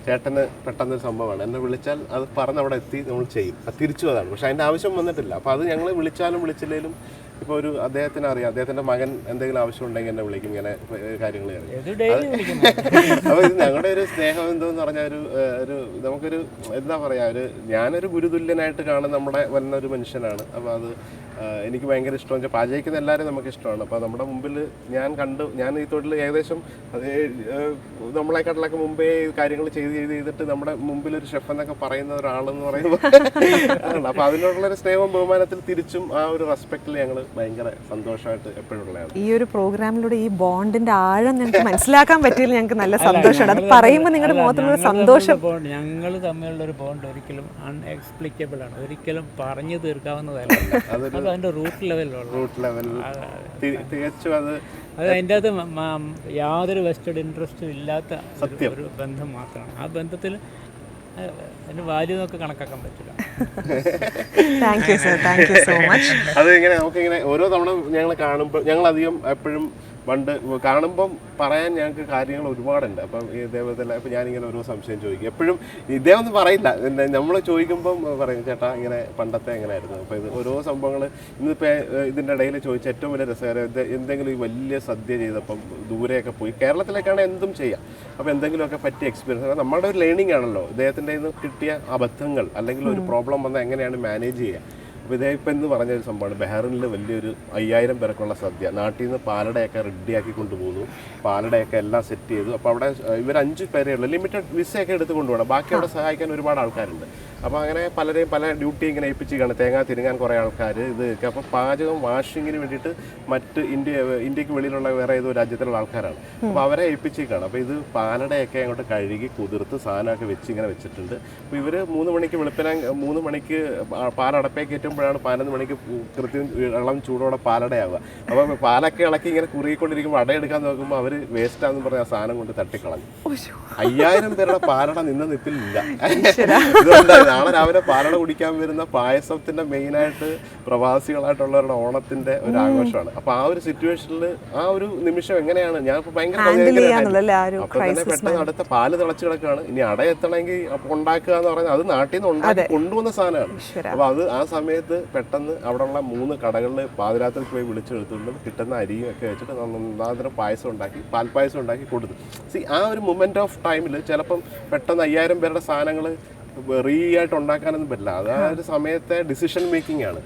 [SPEAKER 5] ചേട്ടന് പെട്ടെന്നൊരു സംഭവമാണ്, എന്നെ വിളിച്ചാൽ അത് പറഞ്ഞ് അവിടെ എത്തി നമ്മൾ ചെയ്യും, തിരിച്ചു അതാണ്. പക്ഷെ അതിൻ്റെ ആവശ്യം വന്നിട്ടില്ല. അപ്പോൾ അത് ഞങ്ങൾ വിളിച്ചാലും വിളിച്ചില്ലെങ്കിലും ഇപ്പോൾ ഒരു അദ്ദേഹത്തിന് അറിയാം, അദ്ദേഹത്തിൻ്റെ മകൻ എന്തെങ്കിലും ആവശ്യം ഉണ്ടെങ്കിൽ എന്നെ വിളിക്കും, ഇങ്ങനെ കാര്യങ്ങൾ അപ്പോൾ ഇത് ഞങ്ങളുടെ ഒരു സ്നേഹം എന്തോന്ന് പറഞ്ഞാൽ ഒരു നമുക്കൊരു എന്താ പറയുക, ഞാനൊരു ഗുരുതുല്യനായിട്ട് കാണുന്ന നമ്മുടെ വരുന്ന ഒരു മനുഷ്യനാണ്. അപ്പോൾ അത് എനിക്ക് ഭയങ്കര ഇഷ്ടമാണ്. പാചകിക്കുന്ന എല്ലാവരും നമുക്ക് ഇഷ്ടമാണ്. അപ്പോൾ നമ്മുടെ മുമ്പിൽ ഞാൻ ഈ തൊഴിൽ ഏകദേശം നമ്മളെക്കാട്ടിലൊക്കെ മുമ്പേ കാര്യങ്ങൾ ചെയ്തിട്ട് നമ്മുടെ മുമ്പിൽ ഒരു ഷെഫ് എന്നൊക്കെ പറയുന്ന ഒരാളെന്ന് പറയുമ്പോൾ അപ്പോൾ അതിനോടുള്ളൊരു സ്നേഹവും ബഹുമാനത്തിൽ തിരിച്ചും ആ ഒരു റെസ്പെക്റ്റിൽ ഞങ്ങൾ ഭയങ്കര സന്തോഷമായിട്ട് എപ്പോഴും ഉള്ളതാണ്.
[SPEAKER 1] ഈ ഒരു പ്രോഗ്രാമിലൂടെ ഈ ബോണ്ടിന്റെ ആഴം ഞങ്ങൾക്ക് മനസ്സിലാക്കാൻ പറ്റിയതിൽ ഞങ്ങൾക്ക് നല്ല സന്തോഷമാണ്. അത് പറയുമ്പോൾ നിങ്ങളുടെ മുഖത്തുള്ള സന്തോഷം,
[SPEAKER 6] ഞങ്ങൾ തമ്മിലുള്ള ഒരു ബോണ്ട് ഒരിക്കലും അൺഎക്സ്പ്ലിക്കബിൾ ആണ്, ഒരിക്കലും പറഞ്ഞു തീർക്കാവുന്നതല്ല. അതിൻ്റെ റൂട്ട് ലെവൽ
[SPEAKER 5] തികച്ചും അത്
[SPEAKER 6] അതിൻ്റെ അകത്ത് യാതൊരു വെസ്റ്റഡ് ഇൻട്രസ്റ്റും ഇല്ലാത്ത ഒരു ബന്ധം മാത്രമാണ്. ആ ബന്ധത്തിൽ അതിൻ്റെ വാല്യൂ നമുക്ക് കണക്കാക്കാൻ പറ്റില്ല.
[SPEAKER 1] Thank you sir, thank you so much.
[SPEAKER 5] അത് ഇങ്ങനെ നമുക്കിങ്ങനെ ഓരോ തവണ ഞങ്ങൾ കാണുമ്പോൾ ഞങ്ങളധികം എപ്പോഴും പണ്ട് കാണുമ്പം പറയാൻ ഞങ്ങൾക്ക് കാര്യങ്ങൾ ഒരുപാടുണ്ട്. അപ്പം ഇതേപോലെ അപ്പം ഞാനിങ്ങനെ ഓരോ സംശയം ചോദിക്കും. എപ്പോഴും ഇദ്ദേഹം ഒന്നും പറയില്ല, നമ്മൾ ചോദിക്കുമ്പം പറയും ചേട്ടാ ഇങ്ങനെ പണ്ടത്തെ എങ്ങനെയായിരുന്നു. അപ്പോൾ ഇത് ഓരോ സംഭവങ്ങൾ ഇന്നിപ്പോൾ ഇതിൻ്റെ ഇടയിൽ ചോദിച്ച ഏറ്റവും വലിയ രസകരം, എന്തെങ്കിലും ഈ വലിയ സദ്യ ചെയ്തപ്പം ദൂരെയൊക്കെ പോയി, കേരളത്തിലേക്കാണ് എന്തും ചെയ്യാം. അപ്പോൾ എന്തെങ്കിലുമൊക്കെ പറ്റിയ എക്സ്പീരിയൻസ് നമ്മുടെ ഒരു ലേണിംഗ് ആണല്ലോ, ഇദ്ദേഹത്തിൻ്റെ നിന്ന് കിട്ടിയ അബദ്ധങ്ങൾ അല്ലെങ്കിൽ ഒരു പ്രോബ്ലം വന്നാൽ എങ്ങനെയാണ് മാനേജ് ചെയ്യുക. അപ്പോൾ ഇതേപ്പം എന്ന് പറഞ്ഞൊരു സംഭവമാണ്, ബഹ്റിനിൽ വലിയൊരു 5000 പേർക്കുള്ള സദ്യ, നാട്ടിൽ നിന്ന് പാലടയൊക്കെ റെഡിയാക്കി കൊണ്ടുപോകുന്നു, പാലടയൊക്കെ എല്ലാം സെറ്റ് ചെയ്തു. അപ്പോൾ അവിടെ ഇവർ 5 പേരേ ഉള്ളൂ, ലിമിറ്റഡ് വിസയൊക്കെ എടുത്ത് കൊണ്ടുപോകണം, ബാക്കി അവിടെ സഹായിക്കാൻ ഒരുപാട് ആൾക്കാരുണ്ട്. അപ്പോൾ അങ്ങനെ പലരെയും പല ഡ്യൂട്ടി ഇങ്ങനെ ഏൽപ്പിച്ച് കാണും, തേങ്ങ തിരുങ്ങാൻ കുറേ ആൾക്കാർ ഇതൊക്കെ. അപ്പോൾ പാചകം വാഷിങ്ങിന് വേണ്ടിയിട്ട് മറ്റ് ഇന്ത്യക്ക് വെളിയിലുള്ള വേറെ ഏതോ രാജ്യത്തിലുള്ള ആൾക്കാരാണ്. അപ്പോൾ അവരെ ഏൽപ്പിച്ചേക്കാണ്. അപ്പോൾ ഇത് പാലടയൊക്കെ അങ്ങോട്ട് കഴുകി കുതിർത്ത് സാധനമൊക്കെ വെച്ച് ഇങ്ങനെ വെച്ചിട്ടുണ്ട്. അപ്പോൾ ഇവർ 3 മണിക്ക് വെളുപ്പിനെ 3 മണിക്ക് പാലടപ്പേ കയറ്റുമ്പോഴാണ് 11 മണിക്ക് കൃത്യം ഇളം ചൂടോടെ പാലടയാവുക. അപ്പോൾ പാലൊക്കെ ഇളക്കി ഇങ്ങനെ കുറുകിക്കൊണ്ടിരിക്കുമ്പോൾ അടയെടുക്കാൻ നോക്കുമ്പോൾ അവർ വേസ്റ്റാന്ന് പറഞ്ഞ ആ സാധനം കൊണ്ട് തട്ടിക്കളഞ്ഞു. 5000 പേരുടെ പാലട നിന്ന നിപ്പിലില്ല. ഇതുകൊണ്ടാണ് നാളെ രാവിലെ പാലട കുടിക്കാൻ വരുന്ന പായസത്തിന്റെ മെയിനായിട്ട് പ്രവാസികളായിട്ടുള്ളവരുടെ ഓണത്തിന്റെ ഒരു ആഘോഷമാണ്. അപ്പൊ ആ ഒരു സിറ്റുവേഷനിൽ ആ ഒരു നിമിഷം എങ്ങനെയാണ് ഞാൻ ഭയങ്കര അപ്പൊ തന്നെ പെട്ടെന്ന് അടുത്ത പാല് തിളച്ചു കിടക്കുകയാണ്, ഇനി അട എത്തണമെങ്കിൽ ഉണ്ടാക്കുക എന്ന് പറഞ്ഞാൽ അത് നാട്ടിൽ നിന്ന് ഉണ്ടാക്കി കൊണ്ടുവന്ന സാധനമാണ്. അപ്പൊ അത് ആ സമയത്ത് പെട്ടെന്ന് അവിടെയുള്ള 3 കടകളിൽ പാതിരാത്രി പോയി വിളിച്ചെടുത്തുകൊണ്ട് കിട്ടുന്ന അരിയും ഒക്കെ വെച്ചിട്ട് നന്നാന്തരം പായസം ഉണ്ടാക്കി, പാൽപ്പായസം ഉണ്ടാക്കി കൊടുത്തു. ആ ഒരു മൊമെന്റ് ഓഫ് ടൈമിൽ ചിലപ്പം പെട്ടെന്ന് 5000 പേരുടെ സാധനങ്ങൾ ആയിട്ട് ഉണ്ടാക്കാനൊന്നും പറ്റില്ല. അത് ആ ഒരു സമയത്തെ ഡിസിഷൻ മേക്കിംഗ് ആണ്.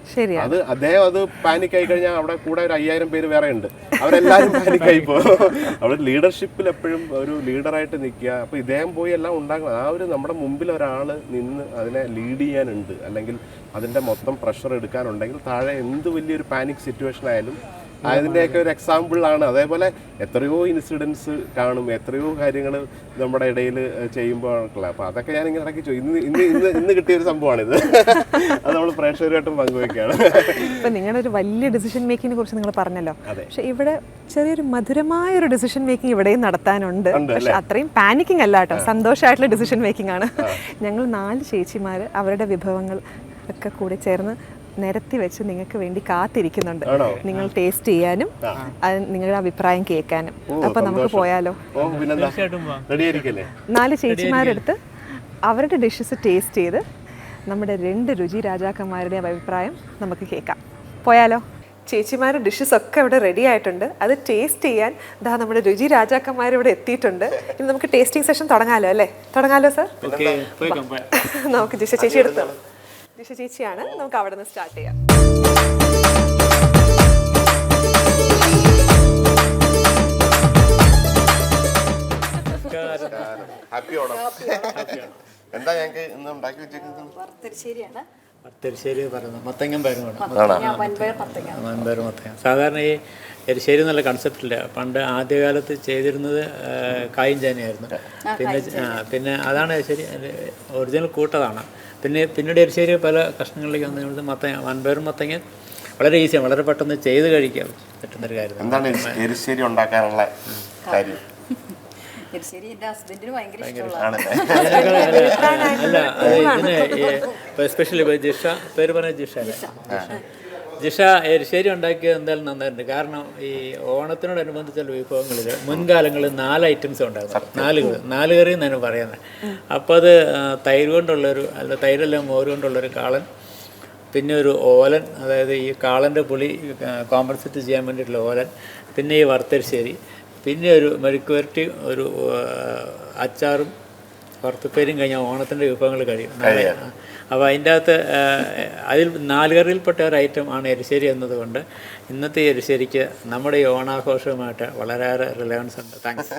[SPEAKER 5] അത് അദ്ദേഹം അത് പാനിക് ആയി കഴിഞ്ഞാൽ അവിടെ കൂടെ ഒരു 5000 പേര് വേറെ ഉണ്ട്, അവരെല്ലാവരും പാനിക് ആയി പോകും. അവിടെ ലീഡർഷിപ്പിൽ എപ്പോഴും ഒരു ലീഡറായിട്ട് നിൽക്കുക. അപ്പോൾ ഇദ്ദേഹം പോയി എല്ലാം ഉണ്ടാക്കണം. ആ ഒരു നമ്മുടെ മുമ്പിൽ ഒരാൾ നിന്ന് അതിനെ ലീഡ് ചെയ്യാനുണ്ട്, അല്ലെങ്കിൽ അതിൻ്റെ മൊത്തം പ്രഷർ എടുക്കാനുണ്ടെങ്കിൽ താഴെ എന്ത് വലിയൊരു പാനിക് സിറ്റുവേഷൻ ആയാലും അതിൻ്റെയൊക്കെ ഒരു എക്സാമ്പിൾ ആണ്. അതേപോലെ എത്രയോ ഇൻസിഡൻസ് കാണും, എത്രയോ കാര്യങ്ങൾ നമ്മുടെ ഇടയിൽ ചെയ്യുമ്പോൾ. അപ്പോൾ അതൊക്കെ ഞാൻ ഇങ്ങനെ ഇടയ്ക്ക് ഇന്ന് കിട്ടിയൊരു സംഭവമാണിത്. അത് നമ്മൾ പ്രേക്ഷകരുമായിട്ടും പങ്കുവയ്ക്കുകയാണ്.
[SPEAKER 1] ഇപ്പം നിങ്ങളുടെ ഒരു വലിയ ഡിസിഷൻ മേക്കിങ്ങിനെ കുറിച്ച് നിങ്ങൾ പറഞ്ഞല്ലോ, പക്ഷെ ഇവിടെ ചെറിയൊരു മധുരമായൊരു ഡിസിഷൻ മേക്കിംഗ് ഇവിടെയും നടത്താനുണ്ട്. പക്ഷെ അത്രയും പാനിക്കിംഗ് അല്ല കേട്ടോ, സന്തോഷമായിട്ടുള്ള ഡിസിഷൻ മേക്കിംഗ് ആണ്. ഞങ്ങൾ 4 ചേച്ചിമാർ അവരുടെ വിഭവങ്ങൾ ഒക്കെ കൂടി ചേർന്ന് നിരത്തി വെച്ച് നിങ്ങൾക്ക് വേണ്ടി കാത്തിരിക്കുന്നുണ്ട്, നിങ്ങൾ ടേസ്റ്റ് ചെയ്യാനും നിങ്ങളുടെ അഭിപ്രായം കേൾക്കാനും. അപ്പൊ നമുക്ക് പോയാലോ? 4 ചേച്ചിമാരെടുത്ത് അവരുടെ ഡിഷസ് ടേസ്റ്റ് ചെയ്ത് നമ്മുടെ 2 രുചി രാജാക്കന്മാരുടെ അഭിപ്രായം നമുക്ക് കേൾക്കാം. പോയാലോ? ചേച്ചിമാരുടെ ഡിഷസ് ഒക്കെ ഇവിടെ റെഡി ആയിട്ടുണ്ട്. അത് ടേസ്റ്റ് ചെയ്യാൻ നമ്മുടെ രുചി രാജാക്കന്മാർ ഇവിടെ എത്തിയിട്ടുണ്ട്. ഇനി നമുക്ക് ടേസ്റ്റിംഗ് സെഷൻ തുടങ്ങാലോ അല്ലേ? തുടങ്ങാലോ സർ? നമുക്ക് ജിഷ ചേച്ചി എടുത്തോ. ജിഷ ചേച്ചിയാണ്, നമുക്ക് അവിടെ നിന്ന് സ്റ്റാർട്ട് ചെയ്യാം.
[SPEAKER 5] എന്താ ഞങ്ങൾക്ക് ഇന്ന് ഉണ്ടാക്കി വെച്ചേക്കുന്നത്?
[SPEAKER 6] വറുത്തരിശ്ശേരി പറയുന്നത് മത്തങ്ങൻ പയറുമാണ്. വൻപയർ മത്തങ്ങ. സാധാരണ ഈ എരിശ്ശേരി എന്നുള്ള കൺസെപ്റ്റില്ല. പണ്ട് ആദ്യകാലത്ത് ചെയ്തിരുന്നത് കായും ചേനയായിരുന്നു. പിന്നെ അതാണ് എരിശ്ശേരി ഒറിജിനൽ കൂട്ടതാണ്. പിന്നീട് എരിശ്ശേരി പല കഷ്ണങ്ങളിലേക്ക് വന്നത് വൻപയറും മത്തങ്ങ വളരെ ഈസിയാണ്, വളരെ പെട്ടെന്ന് ചെയ്ത് കഴിക്കാൻ പറ്റുന്നൊരു കാര്യം.
[SPEAKER 5] എന്താണ് എരിശ്ശേരി ഉണ്ടാക്കാനുള്ള കാര്യം?
[SPEAKER 6] അല്ല, ഇതിന് എസ്പെഷ്യലി ജിഷ, പേര് പറഞ്ഞ ജിഷ അല്ലേ? ജിഷ എരിശ്ശേരി ഉണ്ടാക്കിയത് എന്തായാലും നന്നായിട്ടുണ്ട്. കാരണം ഈ ഓണത്തിനോടനുബന്ധിച്ചുള്ള വിഭവങ്ങളിൽ മുൻകാലങ്ങളിൽ 4 ഐറ്റംസ് ഉണ്ടായിരുന്നു. 4 കറി എന്നാണ് പറയുന്നത്. അപ്പോൾ അത് തൈര് കൊണ്ടുള്ളൊരു, അല്ല തൈരല്ല മോര് കൊണ്ടുള്ളൊരു കാളൻ, പിന്നെ ഒരു ഓലൻ, അതായത് ഈ കാളൻ്റെ പുളി കോമ്പൻസേറ്റ് ചെയ്യാൻ വേണ്ടിയിട്ടുള്ള ഓലൻ, പിന്നെ ഈ വറുത്തരിശ്ശേരി, പിന്നെ ഒരു മെഴുക്കുവരട്ടി, ഒരു അച്ചാറും വറുത്തപ്പേരും കഴിഞ്ഞാൽ ഓണത്തിൻ്റെ വിഭവങ്ങൾ കഴിയും. അപ്പോൾ അതിൻ്റെ അകത്ത് അതിൽ 4 കറിയിൽപ്പെട്ട ഒരു ഐറ്റം ആണ് എരിശ്ശേരി എന്നതുകൊണ്ട് ഇന്നത്തെ എരിശ്ശേരിക്ക് നമ്മുടെ ഈ ഓണാഘോഷവുമായിട്ട് വളരെയേറെ റിലവൻസ് ഉണ്ട്. താങ്ക്സ്.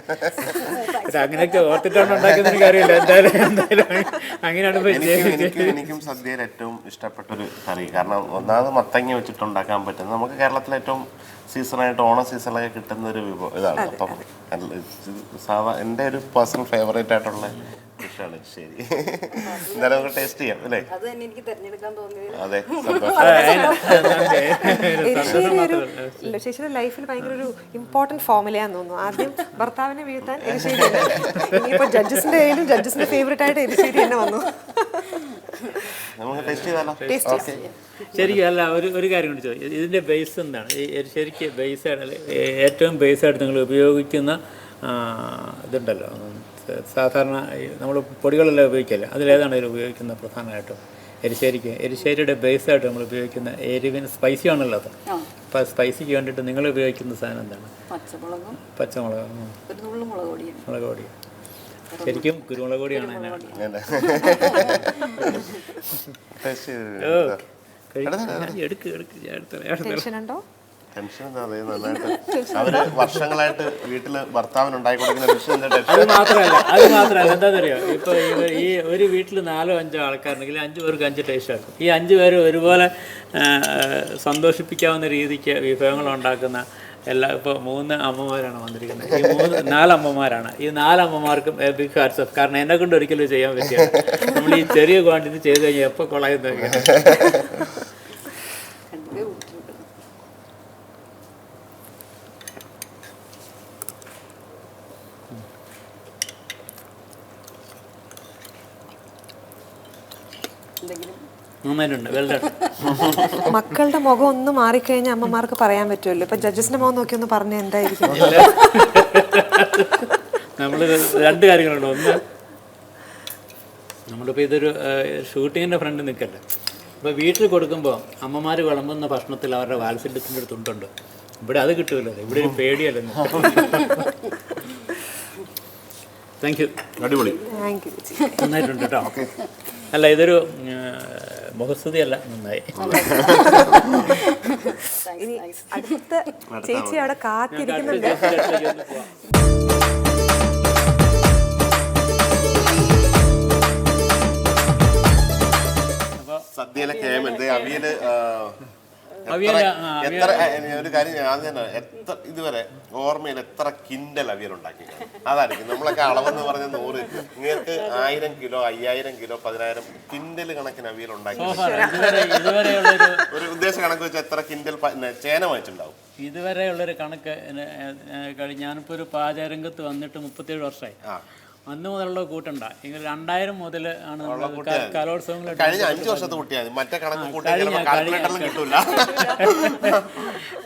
[SPEAKER 6] അങ്ങനെയൊക്കെ ഓർത്തിട്ടാണ് ഉണ്ടാക്കുന്നതിന് കാര്യമില്ല. എന്തായാലും അങ്ങനെയാണ്.
[SPEAKER 5] എനിക്കും സദ്യയിൽ ഏറ്റവും ഇഷ്ടപ്പെട്ടൊരു കറി. കാരണം ഒന്നാമത് മത്തങ്ങ വെച്ചിട്ട് ഉണ്ടാക്കാൻ പറ്റുന്നത് നമുക്ക് കേരളത്തിലെ ഏറ്റവും സീസണായിട്ട് ഓണ സീസണിലൊക്കെ കിട്ടുന്ന ഒരു വിഭവം ഇതാണ്. അപ്പം എൻ്റെ ഒരു പേഴ്സണൽ ഫേവറേറ്റ് ആയിട്ടുള്ള ഡിഷാണ്. ശരി, എന്തായാലും നമുക്ക് ടേസ്റ്റ് ചെയ്യാം അല്ലേ? അതെ,
[SPEAKER 1] ചേച്ചിയുടെ ലൈഫിൽ ഭയങ്കര ഒരു ഇമ്പോർട്ടൻറ്റ് ഫോർമുലയാന്ന് തോന്നുന്നു. ആദ്യം ഭർത്താവിനെ വീഴ്ത്താൻ എരിശ്ശേരി, ഇനിയിപ്പോൾ ജഡ്ജസിന്റെ കയ്യിലും ജഡ്ജസിന്റെ ഫേവറേറ്റ് ആയിട്ട് എരിശ്ശേരി തന്നെ വന്നു.
[SPEAKER 5] നമുക്ക് ടേസ്റ്റ് ചെയ്താലോ?
[SPEAKER 6] ശരിക്കും അല്ല, ഒരു കാര്യം കൊണ്ട് ചോദിക്കും, ഇതിൻ്റെ ബേസ് എന്താണ്? ഈ എരിശ്ശേരിക്ക് ബേസായിട്ട് ഏറ്റവും ബേസായിട്ട് നിങ്ങൾ ഉപയോഗിക്കുന്ന ഇതുണ്ടല്ലോ, സാധാരണ നമ്മൾ പൊടികളെല്ലാം ഉപയോഗിക്കില്ല, അതിലേതാണ് ഇതിൽ ഉപയോഗിക്കുന്നത് പ്രധാനമായിട്ടും? എരിശ്ശേരിയുടെ ബേസായിട്ട് നമ്മൾ ഉപയോഗിക്കുന്ന എരിവിന് സ്പൈസി ആണല്ലോ അത്. അപ്പോൾ സ്പൈസിക്ക് വേണ്ടിയിട്ട് നിങ്ങൾ ഉപയോഗിക്കുന്ന സാധനം എന്താണ്? പച്ചമുളക്, മുളക് പൊടി. ശരിക്കും കുരുമുളക് പൊടിയാണ്.
[SPEAKER 5] ടെൻഷൻ അവര് വർഷങ്ങളായിട്ട് വീട്ടില് ഭർത്താവിന് ഉണ്ടാക്കി കൊടുക്കുന്ന ടെൻഷൻ.
[SPEAKER 6] അത് മാത്രമല്ല എന്താ അറിയോ, ഇപ്പൊ ഈ ഒരു വീട്ടിൽ 4-5 ആൾക്കാരുണ്ടെങ്കിൽ 5 പേർക്ക് 5 ടേസ്റ്റ് ആക്കും. ഈ 5 പേര് ഒരുപോലെ സന്തോഷിപ്പിക്കാവുന്ന രീതിക്ക് വിഭവങ്ങൾ ഉണ്ടാക്കുന്ന ഇപ്പോൾ 3 അമ്മമാരാണ് വന്നിരിക്കുന്നത്. ഈ 4 അമ്മമാരാണ്. ഈ 4 അമ്മമാർക്കും ബിഗ് ഹാർട്സ് ഓഫ്. കാരണം എന്നെ കൊണ്ട് ഒരിക്കലും ചെയ്യാൻ പറ്റില്ല. നമ്മൾ ഈ ചെറിയ ക്വാണ്ടിറ്റി ചെയ്ത് കഴിഞ്ഞാൽ എപ്പോൾ കൊളയുന്നതൊക്കെയാണ്.
[SPEAKER 1] മക്കളുടെ മുഖം ഒന്ന് മാറിക്കഴിഞ്ഞാൽ അമ്മമാർക്ക് പറയാൻ പറ്റുമല്ലോ. ഇപ്പൊ ജഡ്ജസിന്റെ മുഖം നോക്കി ഒന്ന് പറഞ്ഞാൽ എന്തായിരിക്കും?
[SPEAKER 6] നമ്മൾ 2 കാര്യങ്ങളുണ്ട്. ഒന്ന്, നമ്മളിപ്പോൾ ഇതൊരു ഷൂട്ടിങ്ങിൻ്റെ ഫ്രണ്ട് നിൽക്കല്ലേ, അപ്പോൾ വീട്ടിൽ കൊടുക്കുമ്പോൾ അമ്മമാർ വിളമ്പുന്ന ഭക്ഷണത്തിൽ അവരുടെ വാത്സല്യത്തിൻ്റെ ഒരു തുണ്ടുണ്ട്. ഇവിടെ അത് കിട്ടുമല്ലോ, ഇവിടെ ഒരു പേടിയല്ലോ. Thank you.
[SPEAKER 5] അടിപൊളി,
[SPEAKER 6] നന്നായിട്ടുണ്ട് കേട്ടോ. അല്ല, ഇതൊരു മുഖസ്തുതിയല്ല, നന്നായി.
[SPEAKER 1] ഇനി അടുത്ത ചേച്ചി അവിടെ കാത്തിരിക്കുന്നുണ്ട്.
[SPEAKER 5] സദ്യയിലെ കേമൻ, അവിയല് എത്ര ഒരു കാര്യം ഞാൻ തന്നെ എത്ര ഇതുവരെ ഓർമ്മയിൽ എത്ര കിൻഡൽ അവിയൽ ഉണ്ടാക്കി അതായിരിക്കും നമ്മളൊക്കെ അളവെന്ന് പറഞ്ഞ 100 നിങ്ങൾക്ക് 1000 കിലോ 5000 കിലോ 10000 കിൻഡൽ കണക്കിന് അവിയൽ ഉണ്ടാക്കി ഒരു ഉദ്ദേശ കണക്ക് വെച്ചാൽ എത്ര കിൻഡൽ ചേന വാങ്ങിച്ചിട്ടുണ്ടാവും?
[SPEAKER 6] ഇതുവരെയുള്ളൊരു കണക്ക് ഞാനിപ്പോൾ ഒരു പാചകരംഗത്ത് വന്നിട്ട് 37 വർഷമായി. അന്ന് മുതലുള്ള കൂട്ടണ്ട ഇങ്ങനെ 2000 മുതൽ ആണ് കലോത്സവങ്ങൾ
[SPEAKER 5] കഴിഞ്ഞ 5 വർഷത്തെ കൂട്ടിയാൽ മറ്റേ കണക്ക് കിട്ടൂല.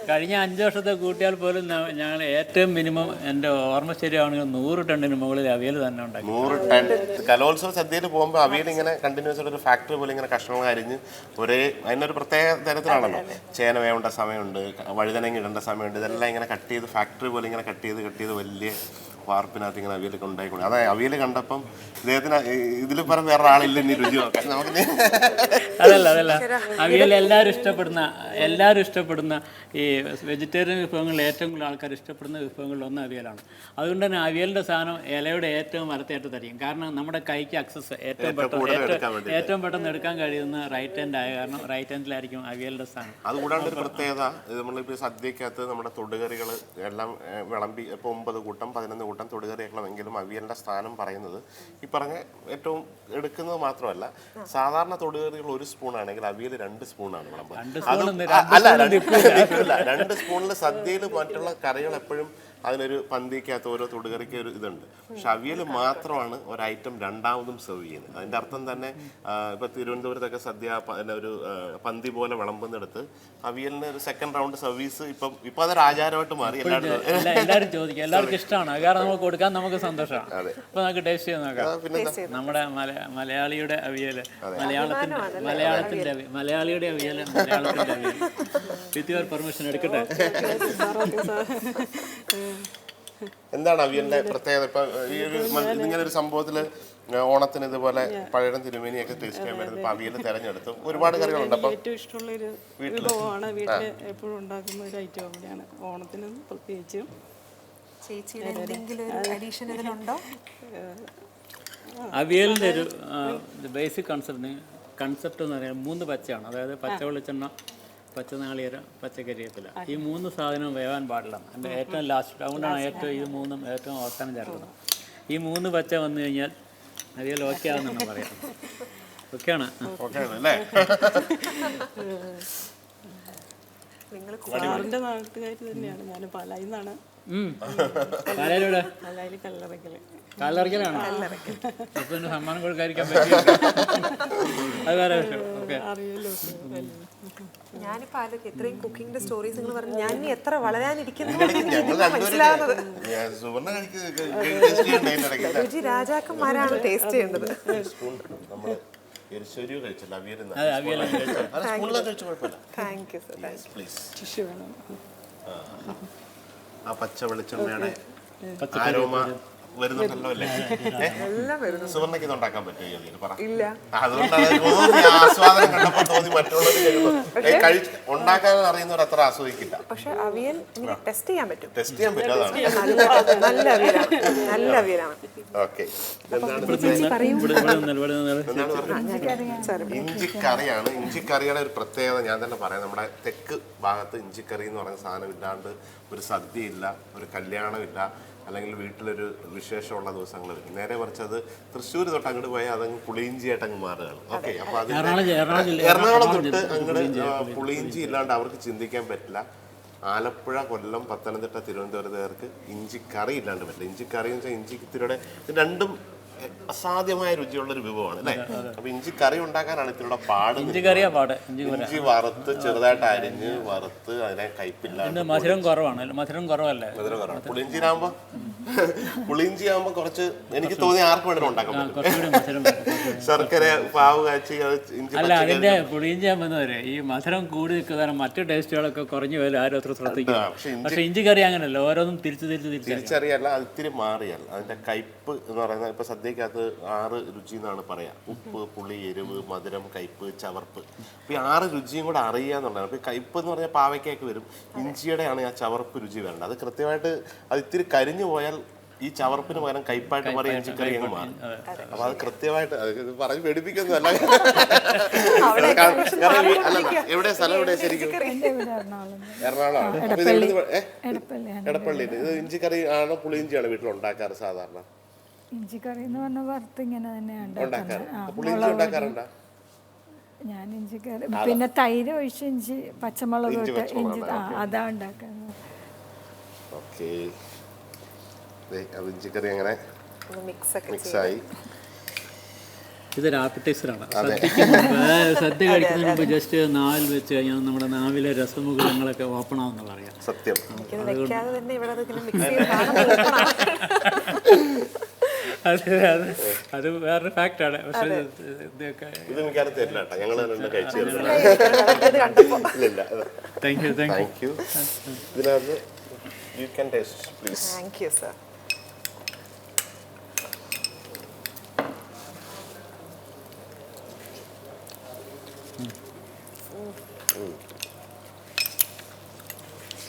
[SPEAKER 6] കഴിഞ്ഞ 5 വർഷത്തെ കൂട്ടിയാൽ പോലും ഞങ്ങൾ ഏറ്റവും മിനിമം എൻ്റെ ഓർമ്മ ശരിയാണെങ്കിൽ 100 ടണ്ണിന് മുകളിൽ അവിയൽ തന്നെ ഉണ്ടാക്കി.
[SPEAKER 5] 100 ടൺ കലോത്സവ സദ്യയിൽ പോകുമ്പോൾ അവിയൽ ഇങ്ങനെ കണ്ടിന്യൂസ് ആയിട്ട് ഒരു ഫാക്ടറി പോലെ ഇങ്ങനെ കഷ്ണങ്ങൾ അരിഞ്ഞ് അതിനൊരു പ്രത്യേക തരത്തിലാണല്ലോ. ചേന വേവേണ്ട സമയമുണ്ട്, വഴുതനങ്ങ ഇടേണ്ട സമയമുണ്ട്, ഇതെല്ലാം ഇങ്ങനെ കട്ട് ചെയ്ത് ഫാക്ടറി പോലെ ഇങ്ങനെ കട്ട് ചെയ്ത് വലിയ വാർപ്പിനകത്ത് ഇങ്ങനെ അവിയലൊക്കെ ഉണ്ടായിക്കൊണ്ട് അതായത് അവിയൽ കണ്ടപ്പം ഇദ്ദേഹത്തിന് ഇതിൽ പറഞ്ഞ വേറെ ആളില്ല ഇനി രുചി നോക്കാൻ നമുക്ക്.
[SPEAKER 6] അതല്ല അവിയൽ എല്ലാവരും ഇഷ്ടപ്പെടുന്ന ഈ വെജിറ്റേറിയൻ വിഭവങ്ങളിൽ ഏറ്റവും കൂടുതൽ ആൾക്കാർ ഇഷ്ടപ്പെടുന്ന വിഭവങ്ങളിൽ ഒന്ന് അവിയലാണ്. അതുകൊണ്ട് തന്നെ അവിയലിൻ്റെ സാധനം ഇലയുടെ ഏറ്റവും വലത്തേറ്റത്തായിരിക്കും. കാരണം നമ്മുടെ കൈക്ക് അക്സസ് ഏറ്റവും പെട്ടെന്ന് എടുക്കാൻ കഴിയുന്ന റൈറ്റ് ഹാൻഡ് ആയ കാരണം റൈറ്റ് ഹാൻഡിലായിരിക്കും അവിയലിൻ്റെ സ്ഥാനം.
[SPEAKER 5] അതുകൂടാണ്ട് ഒരു പ്രത്യേകത നമ്മളിപ്പോൾ സദ്യക്കകത്ത് നമ്മുടെ തൊടുകറികൾ എല്ലാം വിളമ്പി ഇപ്പോൾ 9 കൂട്ടം 11 കൂട്ടം തൊടുകറിയാക്കണമെങ്കിലും അവിയലിൻ്റെ സ്ഥാനം പറയുന്നത് ഈ പറഞ്ഞ ഏറ്റവും എടുക്കുന്നത് മാത്രമല്ല സാധാരണ തൊടുകറികൾ 1 സ്പൂണാണെങ്കിൽ അവിയൽ 2 സ്പൂണാണ് വിളമ്പുന്നത്. 2 സ്പൂണിൽ സദ്യയിൽ മറ്റുള്ള കറികൾ എപ്പോഴും അതിനൊരു പന്തിക്കകത്ത് ഓരോ തൊടുകറിക്ക് ഒരു ഇതുണ്ട്. പക്ഷെ അവിയൽ മാത്രമാണ് ഒരു ഐറ്റം രണ്ടാമതും സെർവ് ചെയ്യുന്നത്. അതിൻ്റെ അർത്ഥം തന്നെ ഇപ്പോൾ തിരുവനന്തപുരത്തൊക്കെ സദ്യ ഒരു പന്തി പോലെ വിളമ്പുന്നിടത്ത് അവിയലിന് ഒരു സെക്കൻഡ് റൗണ്ട് സർവീസ് ഇപ്പം അതൊരു ആചാരമായിട്ട് മാറി.
[SPEAKER 6] എല്ലാവരും ചോദിക്കും, എല്ലാവർക്കും ഇഷ്ടമാണ്. കാരണം നമുക്ക് കൊടുക്കാൻ നമുക്ക് സന്തോഷമാണ്. അപ്പോൾ നമുക്ക് ടേസ്റ്റ് ചെയ്ത് നോക്കാം. നമ്മുടെ മലയാളിയുടെ അവിയൽ മലയാളത്തിൻ്റെ മലയാളിയുടെ അവിയൽ മലയാളത്തിൻ്റെ അവിയൽ വിത്ത് യുവർ പെർമിഷൻ എടുക്കട്ടെ.
[SPEAKER 5] എന്താണ് അവിയലിന്റെ പ്രത്യേകത? ഇപ്പൊ ഈ ഒരു ഇങ്ങനെ ഒരു സംഭവത്തിൽ ഓണത്തിന് ഇതുപോലെ പഴയടം തിരുമേനിയൊക്കെ ടേസ്റ്റ് ചെയ്യാൻ വരുന്നത് ഇപ്പൊ അവിയൽ തെരഞ്ഞെടുത്തു ഒരുപാട് കറികളുണ്ട്. അപ്പൊ
[SPEAKER 4] ഏറ്റവും ഇഷ്ടമുള്ള ഒരു വിഭവമാണ് വീട്ടിൽ എപ്പോഴും ഉണ്ടാക്കുന്ന ഒരു ഐറ്റം അവിടെയാണ് ഓണത്തിന് പ്രത്യേകിച്ചും.
[SPEAKER 6] അവിയലിൻ്റെ ഒരു ബേസിക് കൺസെപ്റ്റ് എന്ന് പറയുന്നത് 3 പച്ചയാണ്. അതായത് പച്ച വെളിച്ചെണ്ണ, പച്ചനാളികേരം, പച്ചക്കരിവേപ്പില. ഈ 3 സാധനവും വേവാൻ പാടില്ല. എൻ്റെ ഏറ്റവും ലാസ്റ്റ് അതുകൊണ്ടാണ് ഇത് 3ഉം ഏറ്റവും അവസാനം ചേർക്കുന്നത്. ഈ 3 പച്ച വന്നു കഴിഞ്ഞാൽ അവിയൽ ഓക്കെ ആണെന്നാണ് പറയാം. ഓക്കെയാണ്
[SPEAKER 4] സാറിന്റെ നാട്ടുകാർ തന്നെയാണ്. ഞാൻ പാലായിൽ നിന്നാണ്.
[SPEAKER 6] പാലായിലൂടെ
[SPEAKER 4] പാലായിൽ കല്ലറയ്ക്കല്
[SPEAKER 6] കല്ലറയ്ക്കലാണ്. അപ്പൊ പിന്നെ സമ്മാനം കൊടുക്കാതിരിക്കാൻ പറ്റില്ല. അത് വേറെ വിഷയം. ഓക്കെ
[SPEAKER 4] അറിയാലോ.
[SPEAKER 1] ഞാനിപ്പോ ആലോചിക്കും ഇത്രയും കുക്കിംഗിന്റെ സ്റ്റോറീസ് നിങ്ങൾ പറഞ്ഞു ഞാൻ ഇനി എത്ര വളരാനിരിക്കുന്നു. രുചി രാജാക്കന്മാരാണ് ടേസ്റ്റ് ചെയ്യേണ്ടത്. Thank you sir.
[SPEAKER 5] ആ പച്ച വെളിച്ചെണ്ണയുടെ ആരോമ വരുന്നുണ്ടല്ലോ അല്ലേ? സുവർണ്ണയ്ക്ക് ഇത് ഉണ്ടാക്കാൻ പറ്റുമോ?
[SPEAKER 1] ഇല്ല.
[SPEAKER 5] അതുകൊണ്ടാണ് ആസ്വാദനം കണ്ടപ്പോൾ തോന്നി മറ്റുള്ളവർ ഉണ്ടാക്കാൻ അറിയുന്നവർ അത്ര ആസ്വദിക്കില്ല.
[SPEAKER 1] പക്ഷെ അവിയൽ ടെസ്റ്റ് ചെയ്യാൻ പറ്റും.
[SPEAKER 5] ടെസ്റ്റ് ചെയ്യാൻ പറ്റും. അതാണ്
[SPEAKER 1] നല്ല അവിയലാണ്. നല്ല അവിയലാണ്.
[SPEAKER 5] ഓക്കെ. ഇഞ്ചിക്കറിയാണ്. ഇഞ്ചിക്കറിയുടെ ഒരു പ്രത്യേകത ഞാൻ തന്നെ പറയാം. നമ്മുടെ തെക്ക് ഭാഗത്ത് ഇഞ്ചിക്കറി എന്ന് പറയുന്ന സാധനം ഇല്ലാണ്ട് ഒരു സദ്യയില്ല, ഒരു കല്യാണമില്ല, അല്ലെങ്കിൽ വീട്ടിലൊരു വിശേഷമുള്ള ദിവസങ്ങളിൽ. നേരെ മറിച്ച് അത് തൃശ്ശൂർ തൊട്ട് അങ്ങോട്ട് പോയാൽ അതങ്ങ് പുളിയിഞ്ചിയായിട്ട് അങ്ങ് മാറുകയാണ്. ഓക്കെ. അപ്പൊ അത് എറണാകുളം തൊട്ട് അങ്ങോട്ട് പുളിയിഞ്ചി ഇല്ലാണ്ട് അവർക്ക് ചിന്തിക്കാൻ പറ്റില്ല. ആലപ്പുഴ, കൊല്ലം, പത്തനംതിട്ട, തിരുവനന്തപുരത്തുകാർക്ക് ഇഞ്ചിക്കറി ഇല്ലാണ്ട് പറ്റില്ല. ഇഞ്ചിക്കറി എന്ന് വെച്ചാൽ ഇഞ്ചിത്തിരിയുടെ രണ്ടും അസാധ്യമായ രുചിയുള്ളൊരു വിഭവമാണ് അല്ലേ? അപ്പൊ ഇഞ്ചി കറി ഉണ്ടാക്കാനാണ് ഇതിലൂടെ പാട്. ഇഞ്ചി വറുത്ത് ചെറുതായിട്ട് അരിഞ്ഞ് വറുത്ത് അതിനെ കയ്പില്ല.
[SPEAKER 6] മധുരം കുറവാണ്. മധുരം കുറവല്ലേ?
[SPEAKER 5] മധുരം കുറവാണ്. പുളിയിഞ്ചി ആകുമ്പോ കുറച്ച് എനിക്ക് തോന്നി ആർക്കും വേണമെങ്കിലും ഉണ്ടാക്കാൻ പറ്റും. ശർക്കര പാവ് കാച്ചി
[SPEAKER 6] അല്ല അതിന്റെ പുളിയിഞ്ചി ആകുമ്പോൾ ഈ മധുരം കൂടി നിൽക്കുന്ന മറ്റു ടേസ്റ്റുകളൊക്കെ കുറഞ്ഞു പോയാലും ആരും അത്ര ശ്രദ്ധിക്കുക. പക്ഷെ ഇഞ്ചി കറി അങ്ങനെയല്ല, ഓരോന്നും
[SPEAKER 5] തിരിച്ചറിയല്ല. അത് ഇത്തിരി മാറിയാൽ അതിന്റെ കയ്പ് എന്ന് പറയുന്നത് ഇപ്പൊ സദ്യക്കകത്ത് 6 രുചി എന്നാണ് പറയാ. ഉപ്പ്, പുളി, എരിവ്, മധുരം, കയ്പ്, ചവർപ്പ്. അപ്പൊ ഈ 6 രുചിയും കൂടെ അറിയാന്നുള്ളതാണ്. അപ്പൊ കയ്പ് എന്ന് പറഞ്ഞാൽ പാവയ്ക്കൊക്കെ വരും. ഇഞ്ചിയുടെയാണ് ആ ചവർപ്പ് രുചി വരേണ്ടത്. അത് കൃത്യമായിട്ട് അത് ഇത്തിരി കരിഞ്ഞു പോയാൽ ഈ ചവർപ്പിന് പകരം കയ്പായിട്ട് മാറി ഇഞ്ചിക്കറി അങ്ങ് മാറി. അപ്പൊ അത് കൃത്യമായിട്ട് ഇത് പറഞ്ഞ് പേടിപ്പിക്കുന്നതല്ല. എവിടെ സ്ഥലം എവിടെ ശരിക്കും? എറണാകുളമാണ്. എടപ്പള്ളിയിൽ. ഇത് ഇഞ്ചിക്കറി ആണോ പുളിയിഞ്ചിയാണോ വീട്ടിൽ ഉണ്ടാക്കാറ് സാധാരണ?
[SPEAKER 2] ഇഞ്ചിക്കറി എന്ന് പറഞ്ഞ വറുത്ത് ഇങ്ങനെ തന്നെയാണ്
[SPEAKER 5] ഉണ്ടാക്കാറ്. പുളിയിഞ്ചി ഉണ്ടാക്കാറുണ്ടോ?
[SPEAKER 2] ഞാൻ ഇഞ്ചിക്കറി പിന്നെ തൈര് ഒഴിച്ച് ഇഞ്ചി പച്ചമുളക് ഇട്ട് ഇഞ്ചി അതാ ഉണ്ടാക്കുന്നത്.
[SPEAKER 5] ഓക്കെ, അത് ഇഞ്ചിക്കറി അങ്ങനെ മിക്സ് ആയി.
[SPEAKER 6] ഇതൊരു ആപ്പറ്റൈസറാണ്. സദ്യ കഴിക്കുന്നതിന് മുമ്പ് ജസ്റ്റ് നാവിൽ വെച്ച് കഴിഞ്ഞാൽ നമ്മുടെ നാവിലെ രസമുഖങ്ങളൊക്കെ ഓപ്പൺ ആവുന്നുള്ള അറിയാം.
[SPEAKER 5] സത്യം.
[SPEAKER 6] അത് വേറൊരു ഫാക്റ്റാണ്. പക്ഷേ
[SPEAKER 5] ഇത് മിക്കാറും തരില്ല കേട്ടോ, ഞങ്ങൾ കഴിച്ചു.
[SPEAKER 6] Thank you.
[SPEAKER 5] ഇതിനകത്ത് you can taste please.
[SPEAKER 1] Thank you sir.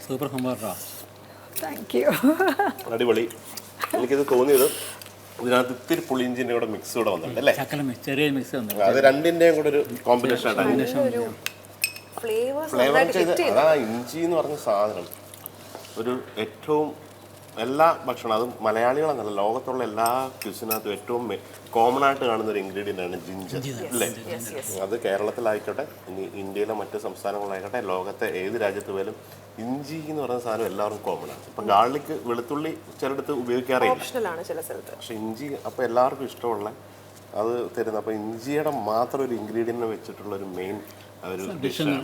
[SPEAKER 6] Super hamburger.
[SPEAKER 2] Thank you.
[SPEAKER 5] അടിപൊളി. എനിക്കിത് തോന്നിയത് ഇതിനകത്ത് ഇത്തിരി പുളിയിഞ്ചിന്റെ കൂടെ മിക്സ് കൂടെ വന്നിട്ടുണ്ട് അല്ലേ?
[SPEAKER 6] ചെറിയ മിക്സ് വന്നു.
[SPEAKER 5] അത് രണ്ടിന്റെയും കൂടെ ഒരു കോമ്പിനേഷൻ ആണ്. ഫ്ലേവർ ചെയ്ത് അതാ ഇഞ്ചി എന്ന് പറഞ്ഞ സാധനം ഒരു ഏറ്റവും എല്ലാ ഭക്ഷണം, അത് മലയാളികളെന്നല്ല ലോകത്തുള്ള എല്ലാ ക്യൂസിനകത്തും ഏറ്റവും കോമൺ ആയിട്ട് കാണുന്ന ഒരു ഇൻഗ്രീഡിയൻ്റ് ആണ് ജിഞ്ചർ അല്ലേ? അത് കേരളത്തിലായിക്കോട്ടെ, ഇനി ഇന്ത്യയിലെ മറ്റ് സംസ്ഥാനങ്ങളിലായിക്കോട്ടെ, ലോകത്തെ ഏത് രാജ്യത്ത് പോയാലും ഇഞ്ചി എന്ന് പറയുന്ന സാധനം എല്ലാവർക്കും കോമൺ ആണ്. ഇപ്പം ഗാർലിക്, വെളുത്തുള്ളി ചിലയിടത്ത് ഉപയോഗിക്കാറില്ല, പക്ഷെ ഇഞ്ചി അപ്പം എല്ലാവർക്കും ഇഷ്ടമുള്ള അത് തരുന്നത്. അപ്പം ഇഞ്ചിയുടെ മാത്രം ഒരു ഇൻഗ്രീഡിയൻറ്റ് വെച്ചിട്ടുള്ള ഒരു മെയിൻ ഒരു ഡിഷാണ്.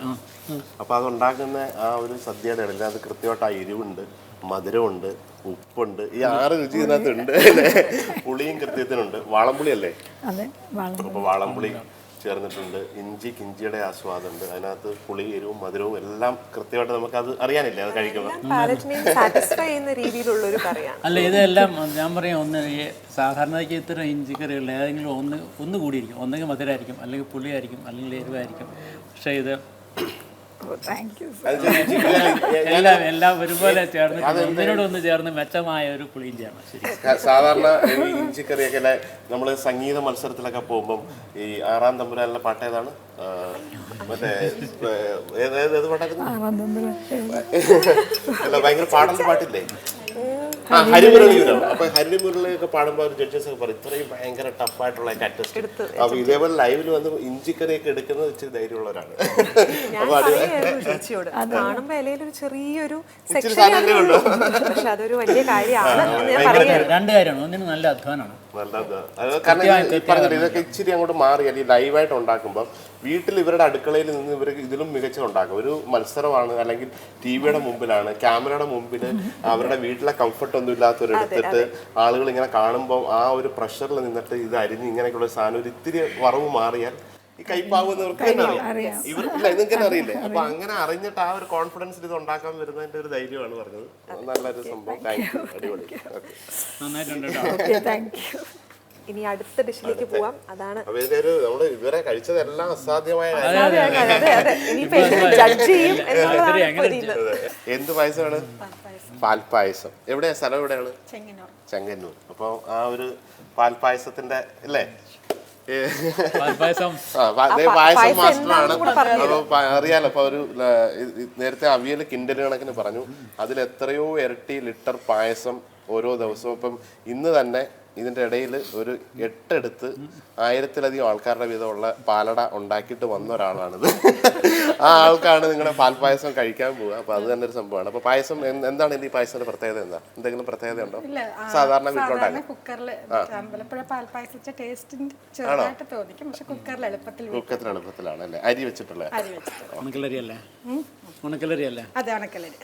[SPEAKER 5] അപ്പം അതുണ്ടാക്കുന്ന ആ ഒരു സദ്യയുടെ ഇടയിൽ അത് കൃത്യമായിട്ട് ആ എരിവുണ്ട്, മധുരമുണ്ട്, ഉപ്പുണ്ട്, ഈ 6 രുചി ഇതിനകത്തുണ്ട് അല്ലേ? പുളിയും കൃത്യത്തിനുണ്ട്. വാളംപുളി അല്ലേ? അപ്പോൾ വാളംപുളി ചേർന്നിട്ടുണ്ട്. ഇഞ്ചിയുടെ ആസ്വാദമുണ്ട് അതിനകത്ത്. പുളി, എരിവും മധുരവും എല്ലാം കൃത്യമായിട്ട് നമുക്കത് അറിയാനില്ലേ അത് കഴിക്കുമ്പോൾ.
[SPEAKER 6] അല്ല, ഇതെല്ലാം ഞാൻ പറയാം, ഒന്ന് സാധാരണയ്ക്ക് ഇത്തരം ഇഞ്ചിക്കറികളിൽ ഏതെങ്കിലും ഒന്ന് കൂടിയിരിക്കും. ഒന്നെങ്കിൽ മധുരമായിരിക്കും, അല്ലെങ്കിൽ പുളിയായിരിക്കും, അല്ലെങ്കിൽ എരിവായിരിക്കും. പക്ഷേ ഇത് എല്ലാം ഒരുപോലെ ചേർന്ന് ഒന്നിനോടൊന്ന് ചേർന്ന് മെച്ചമായ ഒരു പുളിയിഞ്ചിയാണ്. ശരി.
[SPEAKER 5] സാധാരണ ഈ ഇഞ്ചിക്കറിയൊക്കെ നമ്മൾ സംഗീത മത്സരത്തിലൊക്കെ പോകുമ്പം ഈ 6-ാം തമ്പുരാനിലെ പാട്ട് ഏതാണ്? മറ്റേ ഏത് പാട്ടായിരുന്നു? അല്ല, ഭയങ്കര പാടുന്ന പാട്ടില്ലേ? ഹരിമുരളിയൂരാണ്. അപ്പൊ ഹരിമുരളിയൊക്കെ പാടുമ്പോൾ ഒരു ജഡ്ജസ് ഒക്കെ പറയും ഇത്രയും ഭയങ്കര ടഫായിട്ടുള്ള കറ്റസ്റ്റ്. അപ്പൊ ഇതേപോലെ ലൈവിൽ വന്ന് ഇഞ്ചിക്കറിയൊക്കെ എടുക്കുന്നത് ഇച്ചിരി ധൈര്യമുള്ളവരാണ്.
[SPEAKER 1] ചെറിയൊരു
[SPEAKER 5] പക്ഷെ
[SPEAKER 1] അതൊരു വലിയ കാര്യമാണ്.
[SPEAKER 6] രണ്ട് കാര്യമാണ്. ഒന്നിന് നല്ല അധ്വാനമാണ്.
[SPEAKER 5] കാരണം ഈ പറഞ്ഞിട്ട് ഇതൊക്കെ ഇച്ചിരി അങ്ങോട്ട് മാറിയാൽ ഈ ലൈവായിട്ട് ഉണ്ടാക്കുമ്പോൾ വീട്ടിൽ ഇവരുടെ അടുക്കളയിൽ നിന്ന് ഇവർ ഇതിലും മികച്ചുണ്ടാക്കും. ഒരു മത്സരമാണ്, അല്ലെങ്കിൽ ടിവിയുടെ മുമ്പിലാണ്, ക്യാമറയുടെ മുമ്പിൽ അവരുടെ വീട്ടിലെ കംഫർട്ട് ഒന്നും ഇല്ലാത്തവരെടുത്തിട്ട് ആളുകൾ ഇങ്ങനെ കാണുമ്പോൾ ആ ഒരു പ്രഷറിൽ നിന്നിട്ട് ഇത് അരിഞ്ഞ് ഇങ്ങനെയൊക്കെയുള്ള സാധനം ഒരു ഇത്തിരി വറവ് മാറിയാൽ ഈ കൈപ്പാകുന്നവർക്ക് തന്നെ അറിയാം. ഇവർക്കില്ല, നിങ്ങൾക്ക് തന്നെ അറിയില്ലേ? അപ്പൊ അങ്ങനെ അറിഞ്ഞിട്ട് ആ ഒരു കോൺഫിഡൻസിൽ ഇത് ഉണ്ടാക്കാൻ വരുന്നതിന്റെ ഒരു ധൈര്യമാണ് പറഞ്ഞത്. നല്ലൊരു സംഭവം. Thank you. അടിപൊളി.
[SPEAKER 1] ഇനി അടുത്ത ഡിഷിലേക്ക് പോവാം. അതാണ്
[SPEAKER 5] നമ്മള് ഇതുവരെ കഴിച്ചതെല്ലാം അസാധ്യമായ എന്ത് പായസമാണ്? പാൽപ്പായസം. എവിടെയാ സ്ഥലം? എവിടെയാണ്? ചെങ്ങന്നൂർ. അപ്പൊ ആ ഒരു പാൽപ്പായസത്തിന്റെ അല്ലേ പായസം മാസ്റ്ററാണ്. അപ്പൊ അറിയാലോ. അപ്പൊ ഒരു നേരത്തെ അവിയൽ കിൻഡൽ കണക്കിന് പറഞ്ഞു. അതിൽ എത്രയോ ഇരട്ടി ലിറ്റർ പായസം ഓരോ ദിവസവും. ഇപ്പം ഇന്ന് തന്നെ ഇതിൻ്റെ ഇടയിൽ ഒരു 8 എടുത്ത് 1000-ലധികം ആൾക്കാരുടെ വീതമുള്ള പാലട ഉണ്ടാക്കിയിട്ട് വന്ന ഒരാളാണിത്. ആ ആൾക്കാണ് നിങ്ങളുടെ പാൽപ്പായസം കഴിക്കാൻ പോവുക. അപ്പൊ അത് തന്നെ ഒരു സംഭവമാണ്. അപ്പൊ പായസം എന്താണ് ഇതിന്റെ ഈ പായസത്തിന്റെ പ്രത്യേകത? എന്താ, എന്തെങ്കിലും പ്രത്യേകത ഉണ്ടോ? സാധാരണ വീട്ടിലുണ്ടാകും കുക്കറിൽ എളുപ്പത്തിലാണ് അല്ലേ? അരി വെച്ചിട്ടുള്ള
[SPEAKER 6] ഉണക്കലരി അല്ലേ? ഉണക്കലരി അല്ലേ?
[SPEAKER 3] അതെ, ഉണക്കലരി.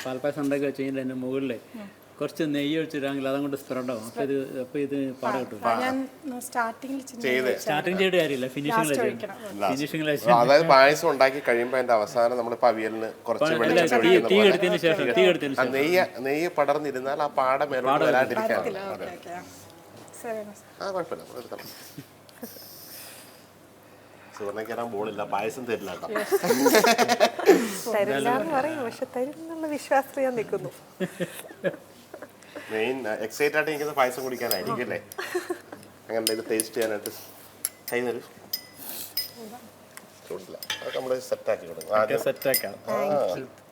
[SPEAKER 6] പാൽപ്പായസം ഉണ്ടാക്കി വെച്ച് കഴിഞ്ഞാൽ എൻ്റെ മുകളിൽ കുറച്ച് നെയ്യ് ഒഴിച്ചിട്ടാണെങ്കിൽ അതങ്ങോട്ട് സ്പ്രെഡ് ആവും. അപ്പോൾ ഇത് പാടം കിട്ടും. സ്റ്റാർട്ടിങ് ചെയ്യേണ്ട കാര്യമില്ല, ഫിനിഷിംഗിൽ.
[SPEAKER 5] അതായത് പായസം ഉണ്ടാക്കി കഴിയുമ്പോൾ അതിന്റെ അവസാനം നമ്മൾ അവിയലിന് കുറച്ച്
[SPEAKER 6] തീ എടുത്തതിന് ശേഷം
[SPEAKER 5] നെയ്യ് പടർന്നിരുന്നാൽ ആ പാട മേലോട്ട് വരാതിരിക്കാൻ. ആ കുഴപ്പമില്ല. സുവർണ്ണയ്ക്ക് തരാൻ ബോളില്ല, പായസം തരില്ല കേട്ടോ.
[SPEAKER 1] തരില്ല എന്ന് പറയും, പക്ഷെ തരുന്നുള്ള വിശ്വാസത്തിൽ ഞാൻ നിൽക്കുന്നു.
[SPEAKER 5] മെയിൻ എക്സൈറ്റ് ആയിട്ട് ഇരിക്കുന്ന പായസം കുടിക്കാനായിരിക്കും അല്ലേ? അങ്ങനെ ഇത് ടേസ്റ്റ് ചെയ്യാനായിട്ട് കൈ തരും. ചൂടില്ല, അതൊക്കെ നമ്മൾ സെറ്റാക്കി കൊടുക്കും. ആദ്യം
[SPEAKER 6] സെറ്റാക്കാം.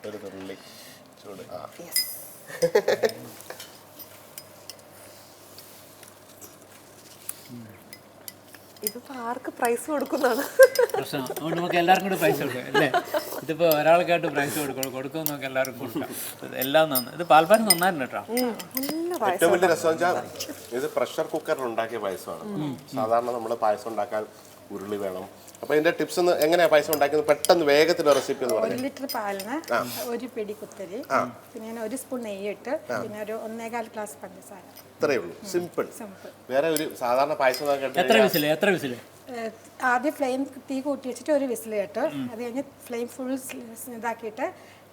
[SPEAKER 5] ഒരു തുള്ളി ചൂട്.
[SPEAKER 1] ഇതിപ്പോ ആർക്ക് പ്രൈസ് കൊടുക്കുന്നതാണ്
[SPEAKER 6] പ്രശ്നം. അതുകൊണ്ട് നമുക്ക് എല്ലാവർക്കും കൂടി പ്രൈസ് കൊടുക്കാം അല്ലേ? ഇതിപ്പോൾ ഒരാൾക്കായിട്ട് പ്രൈസ് കൊടുക്കുമെന്ന് നമുക്ക് എല്ലാവർക്കും കൊടുക്കാം. എല്ലാം നന്ന്. ഇത് പാൽപ്പായസം നന്നായിരുന്നു കേട്ടോ.
[SPEAKER 5] ഏറ്റവും വലിയ രസം വെച്ചാൽ ഇത് പ്രഷർ കുക്കറിൽ ഉണ്ടാക്കിയ പായസമാണ്. സാധാരണ നമ്മൾ പായസം ഉണ്ടാക്കാൻ ഉരുളി വേണം. അപ്പൊ ഇതിന്റെ ടിപ്സ് എങ്ങനെയാ പായസം ഉണ്ടാക്കുന്നത്? പെട്ടെന്ന് വേഗത്തിൽ റെസിപ്പി എന്ന് പറയാം.
[SPEAKER 2] 1 ലിറ്റർ പാലിന് 1 പിടി കുത്തരി, പിന്നെ 1 സ്പൂൺ നെയ്യിട്ട്, പിന്നെ ഒരു 1.25 ഗ്ലാസ് പഞ്ചസാര.
[SPEAKER 5] ഇത്രയേ ഉള്ളൂ, സിമ്പിൾ. വേറെ ഒരു സാധാരണ പായസം
[SPEAKER 6] എത്ര വിസില്?
[SPEAKER 2] ആദ്യം ഫ്ലെയിം തീ കൂട്ടി വെച്ചിട്ട് ഒരു വിസിൽ കേട്ട്, അത് കഴിഞ്ഞ് ഫ്ലെയിം ഫുൾ ഇതാക്കിയിട്ട്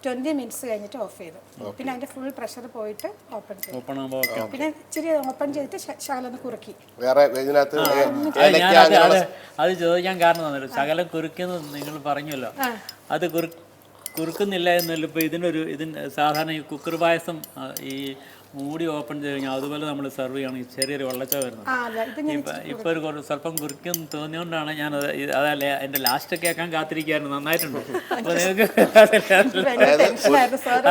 [SPEAKER 2] 20 മിനിറ്റ്സ് കഴിഞ്ഞിട്ട് ഓഫ് ചെയ്തു. പിന്നെ അതിന്റെ ഫുൾ പ്രഷർ പോയിട്ട് ഓപ്പൺ ചെയ്തു. പിന്നെ ഇച്ചിരി ഓപ്പൺ ചെയ്തിട്ട് ശകലം ഒന്ന് കുറുക്കി.
[SPEAKER 5] വേറെ ഇതിനകത്ത്
[SPEAKER 6] അത് ചോദിക്കാൻ കാരണം തന്നല്ലോ, ശകലം കുറുക്കുന്നു നിങ്ങൾ പറഞ്ഞല്ലോ. അത് കുറുക്കുന്നില്ല എന്നല്ല. ഇപ്പോൾ ഇതിന് സാധാരണ ഈ കുക്കർ പായസം ഈ മൂടി ഓപ്പൺ ചെയ്ത് കഴിഞ്ഞാൽ അതുപോലെ നമ്മൾ സെർവ് ചെയ്യണമെങ്കിൽ ചെറിയൊരു വെള്ളച്ച വരുന്നത്. ഇപ്പോൾ ഒരു സ്വല്പം കുറിക്കും തോന്നിയോണ്ടാണ് ഞാനത് അതല്ലേ എൻ്റെ ലാസ്റ്റ് കേൾക്കാൻ കാത്തിരിക്കുകയായിരുന്നു. നന്നായിട്ടുണ്ട്. അപ്പോൾ നിങ്ങൾക്ക്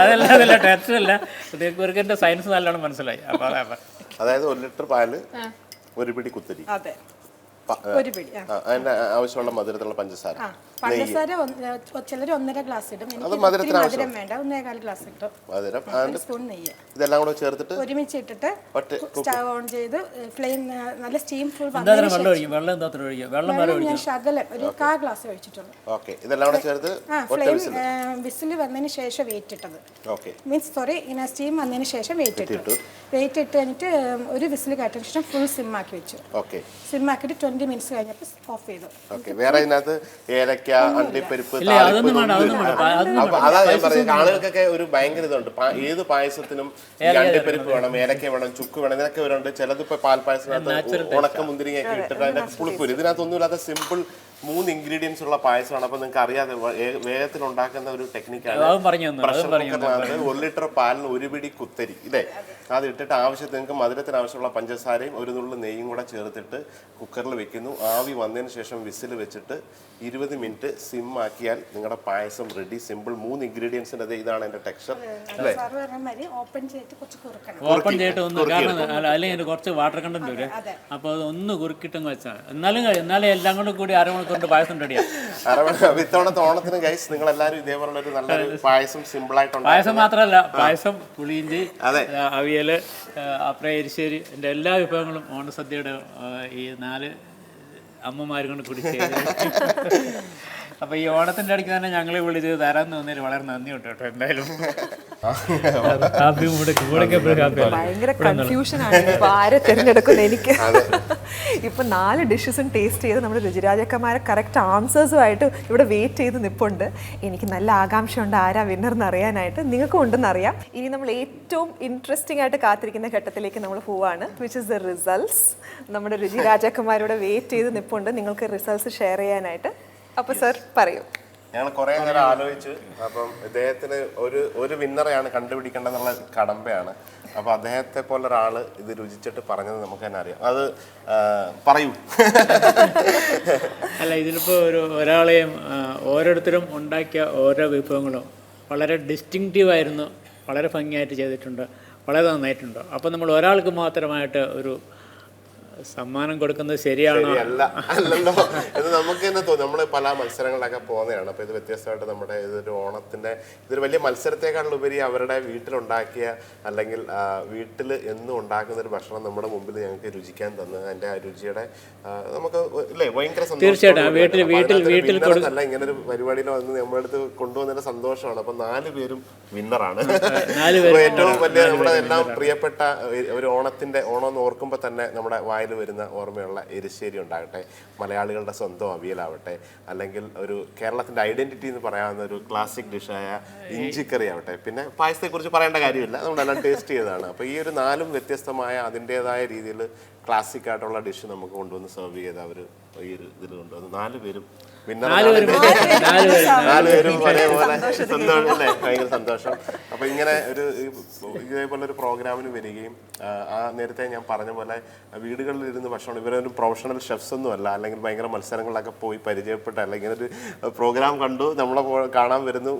[SPEAKER 6] അതല്ല ടെൻഷനല്ല, നിങ്ങൾക്ക് കുറുക്കിൻ്റെ സയൻസ് നല്ലോണം മനസ്സിലായി. അപ്പോൾ
[SPEAKER 5] അതായത് 1 ലിറ്റർ പാല്, 1 പിടി കുത്തരി, അതിന്റെ ആവശ്യമുള്ള മധുരത്തിലുള്ള പഞ്ചസാര.
[SPEAKER 2] ചിലർ 1.5 ഗ്ലാസ് ഇടും.
[SPEAKER 5] മധുരം
[SPEAKER 2] വേണ്ട, 1.25 ഗ്ലാസ് ഇട്ടു.
[SPEAKER 5] മധുരം,
[SPEAKER 2] 1 സ്പൂൺ നെയ്യ്
[SPEAKER 5] ഇതെല്ലാം കൂടെ ചേർത്തിട്ട്
[SPEAKER 2] ഒരുമിച്ച് ഇട്ടിട്ട് സ്റ്റവ് ഓൺ ചെയ്ത് ഫ്ലെയിം നല്ല സ്റ്റീം ഫുൾ ഞാൻ ശകലം ഒരു 1/4 ഗ്ലാസ് ഒഴിച്ചിട്ടുള്ളൂ.
[SPEAKER 5] ഓക്കെ, ഇതെല്ലാം കൂടെ ചേർത്ത്
[SPEAKER 2] ഫ്ലെയിം വിസിൽ വന്നതിന് ശേഷം വെയിറ്റ് ഇട്ടത്. മീൻസ് സോറി, ഇങ്ങനെ സ്റ്റീം വന്നതിന് ശേഷം വെയിറ്റ് ഇട്ടു. വെയിറ്റ് ഇട്ട് കഴിഞ്ഞിട്ട് ഒരു വിസിൽ കാട്ടിന് ശേഷം ഫുൾ സിം ആക്കി വെച്ചു. സിം ആക്കിയിട്ട് 20 മിനിറ്റ്സ് കഴിഞ്ഞപ്പോൾ ഓഫ് ചെയ്തു.
[SPEAKER 5] വേറെ ഇതിനകത്ത് ഏലക്ക, അണ്ടിപ്പരിപ്പ്, ആളുകൾക്കൊക്കെ ഒരു ഭയങ്കര ഇതുണ്ട്. ഏത് പായസത്തിനും അണ്ടിപ്പരിപ്പ് വേണം, ഏലക്ക വേണം, ചുക്ക് വേണം, ഇതിനൊക്കെ വരുന്നുണ്ട്. ചിലതിപ്പോ പാൽപ്പായസത്തിനകത്ത് ഉണക്ക മുന്തിരിങ്ങയൊക്കെ ഇട്ടിട്ട് അതിന്റെ പുളിപ്പ് വരും. ഇതിനകത്തൊന്നുമില്ലാത്ത സിമ്പിൾ 3 ഇൻഗ്രീഡിയൻസ് ഉള്ള പായസമാണ്. അപ്പൊ നിങ്ങൾക്ക് അറിയാതെ വേഗത്തിൽ ഉണ്ടാക്കുന്ന ഒരു ടെക്നിക്കാണ്. പ്രഷർ കുക്കറിനകത്ത് 1 ലിറ്റർ പാലിന് 1 പിടി കുത്തരി ഇല്ലേ, അത് ഇട്ടിട്ട് ആവശ്യത്തിന് നിങ്ങൾക്ക് മധുരത്തിന് ആവശ്യമുള്ള പഞ്ചസാരയും ഒരു നുള്ളു നെയ്യും കൂടെ ചേർത്തിട്ട് കുക്കറിൽ വെക്കുന്നു. ആവി വന്നതിന് ശേഷം വിസിൽ വെച്ചിട്ട് 20 മിനിറ്റ് സിം ആക്കിയാൽ നിങ്ങളുടെ പായസം റെഡി. സിമ്പിൾ 3 ഇൻഗ്രീഡിയൻസിന്റെ ഇതാണ് എന്റെ ടെക്സ്ചർ അല്ലേ?
[SPEAKER 2] ഓപ്പൺ ചെയ്തിട്ട് കുറച്ച് കുറുക്കണം.
[SPEAKER 6] ഓപ്പൺ ചെയ്തിട്ട് ഒന്ന്, കാരണം അല്ലെങ്കിൽ കുറച്ച് വാട്ടർ കണ്ടന്റ് വരും. അപ്പോൾ അത് ഒന്ന് കുറുക്കിട്ടങ്ങ് വെച്ചാൽ എന്നാലും എല്ലാം കൂടെ കൂടി അരമണിക്കൂർ പായസം റെഡിയാണ്.
[SPEAKER 5] ഇത്തവണത്തെ ഓണത്തിന് ഗൈസ് നിങ്ങൾ എല്ലാവരും ഇതേപോലെ ഒരു നല്ലൊരു പായസം സിമ്പിൾ ആയിട്ടുണ്ട്.
[SPEAKER 6] പായസം മാത്രമല്ല, പായസം, പുളിയിഞ്ചി, അവിയല്, അപ്പുറം എരിശ്ശേരി, എൻ്റെ എല്ലാ വിഭവങ്ങളും ഓണസദ്യയുടെ ഈ 4 അമ്മമാരും കൊണ്ട് കൂടി ചെയ്ത്. അപ്പൊ ഈ ഓണത്തിന്റെ ഇടയ്ക്ക് തന്നെ ഞങ്ങളെ വിളിച്ച് തരാൻ തോന്നിയാൽ വളരെ നന്ദി ഉണ്ട് കേട്ടോ. എന്തായാലും
[SPEAKER 1] ഭയങ്കര കൺഫ്യൂഷൻ ആണ് ഇപ്പൊ ആരെ തിരഞ്ഞെടുക്കുന്നത്. എനിക്ക് ഇപ്പൊ 4 ഡിഷസും ടേസ്റ്റ് ചെയ്ത് നമ്മുടെ രുചിരാജക്കന്മാരെ കറക്റ്റ് ആൻസേഴ്സുമായിട്ട് ഇവിടെ വെയിറ്റ് ചെയ്ത് നിൽപ്പുണ്ട്. എനിക്ക് നല്ല ആകാംക്ഷയുണ്ട് ആരാ വിന്നർ എന്ന് അറിയാനായിട്ട്. നിങ്ങൾക്കും ഉണ്ടെന്ന് അറിയാം. ഇനി നമ്മൾ ഏറ്റവും ഇൻട്രസ്റ്റിംഗ് ആയിട്ട് കാത്തിരിക്കുന്ന ഘട്ടത്തിലേക്ക് നമ്മൾ പോവാണ്, വിച്ച് ഇസ് ദ റിസൾട്ട്സ്. നമ്മുടെ രുചിരാജക്കന്മാരോട് വെയിറ്റ് ചെയ്ത് നിൽപ്പുണ്ട് നിങ്ങൾക്ക് റിസൾട്ട്സ് ഷെയർ ചെയ്യാനായിട്ട്. അപ്പൊ സർ പറയൂ.
[SPEAKER 5] ഞങ്ങൾ കുറെ നേരം ആലോചിച്ച്, അപ്പം ഇദ്ദേഹത്തിന് ഒരു വിന്നറെയാണ് കണ്ടുപിടിക്കേണ്ടതെന്നുള്ള കടമ്പയാണ്. അപ്പൊ അദ്ദേഹത്തെ പോലെ ഒരാള് ഇത് രുചിച്ചിട്ട് പറഞ്ഞത് നമുക്ക് തന്നെ അറിയാം. അത് പറയൂ.
[SPEAKER 6] അല്ല, ഇതിലിപ്പോ ഒരാളെയും ഓരോരുത്തരും ഉണ്ടാക്കിയ ഓരോ വിഭവങ്ങളും വളരെ ഡിസ്റ്റിങ്റ്റീവ് ആയിരുന്നു, വളരെ ഭംഗിയായിട്ട് ചെയ്തിട്ടുണ്ട്, വളരെ നന്നായിട്ടുണ്ട്. അപ്പോൾ നമ്മൾ ഒരാൾക്ക് മാത്രമായിട്ട് ഒരു സമ്മാനം കൊടുക്കുന്നത് ശരിയാണോ?
[SPEAKER 5] അല്ലല്ലോ ഇത് നമുക്ക് തന്നെ തോന്നും. നമ്മൾ പല മത്സരങ്ങളിലൊക്കെ പോകുന്നതാണ്. അപ്പോൾ ഇത് വ്യത്യസ്തമായിട്ട് നമ്മുടെ ഇതൊരു ഓണത്തിന്റെ ഇതൊരു വലിയ മത്സരത്തെക്കാളുപരി അവരുടെ വീട്ടിലുണ്ടാക്കിയ അല്ലെങ്കിൽ വീട്ടിൽ എന്നും ഉണ്ടാക്കുന്ന ഒരു ഭക്ഷണം നമ്മുടെ മുമ്പിൽ ഞങ്ങൾക്ക് രുചിക്കാൻ തന്നത് അതിന്റെ ആ രുചിയുടെ നമുക്ക് ഇല്ലേ ഭയങ്കര സന്തോഷം. അല്ല, ഇങ്ങനെ ഒരു പരിപാടിയിൽ വന്ന് നമ്മുടെ അടുത്ത് കൊണ്ടുവന്നതിന്റെ സന്തോഷമാണ്. അപ്പൊ 4 പേരും വിന്നറാണ്. ഏറ്റവും വലിയ നമ്മുടെ എല്ലാം പ്രിയപ്പെട്ട ഒരു ഓണം എന്ന് ഓർക്കുമ്പോൾ തന്നെ നമ്മുടെ വായിൽ വരുന്ന ഓർമ്മയുള്ള എരിശ്ശേരി ഉണ്ടാകട്ടെ, മലയാളികളുടെ സ്വന്തം അവിയലാവട്ടെ, അല്ലെങ്കിൽ ഒരു കേരളത്തിന്റെ ഐഡന്റിറ്റി എന്ന് പറയാവുന്ന ഒരു ക്ലാസിക് ഡിഷായ ഇഞ്ചിക്കറി ആവട്ടെ, പിന്നെ പായസത്തെക്കുറിച്ച് പറയേണ്ട കാര്യമില്ല, നമ്മളെല്ലാം ടേസ്റ്റ് ചെയ്തതാണ്. അപ്പോൾ ഈ ഒരു 4 വ്യത്യസ്തമായ അതിൻ്റെതായ രീതിയിൽ ക്ലാസിക് ആയിട്ടുള്ള ഡിഷ് നമുക്ക് കൊണ്ടുവന്ന് സെർവ് ചെയ്ത് അവർ ഈ ഒരു ഇതിൽ കൊണ്ടുവന്ന് 4 പേരും നാലുപേരും ഒരേപോലെ സന്തോഷം അല്ലേ, ഭയങ്കര സന്തോഷം. അപ്പൊ ഇങ്ങനെ ഇതേപോലെ ഒരു പ്രോഗ്രാമിന് വരികയും ആ നേരത്തെ ഞാൻ പറഞ്ഞ പോലെ വീടുകളിൽ ഇരുന്ന് ഭക്ഷണം, ഇവരൊരു പ്രൊഫഷണൽ ഷെഫ്സ് ഒന്നും അല്ല, അല്ലെങ്കിൽ ഭയങ്കര മത്സരങ്ങളിലൊക്കെ പോയി പരിചയപ്പെട്ട, അല്ലെങ്കിൽ ഒരു പ്രോഗ്രാം കണ്ടു നമ്മളെ കാണാൻ വരുന്നു,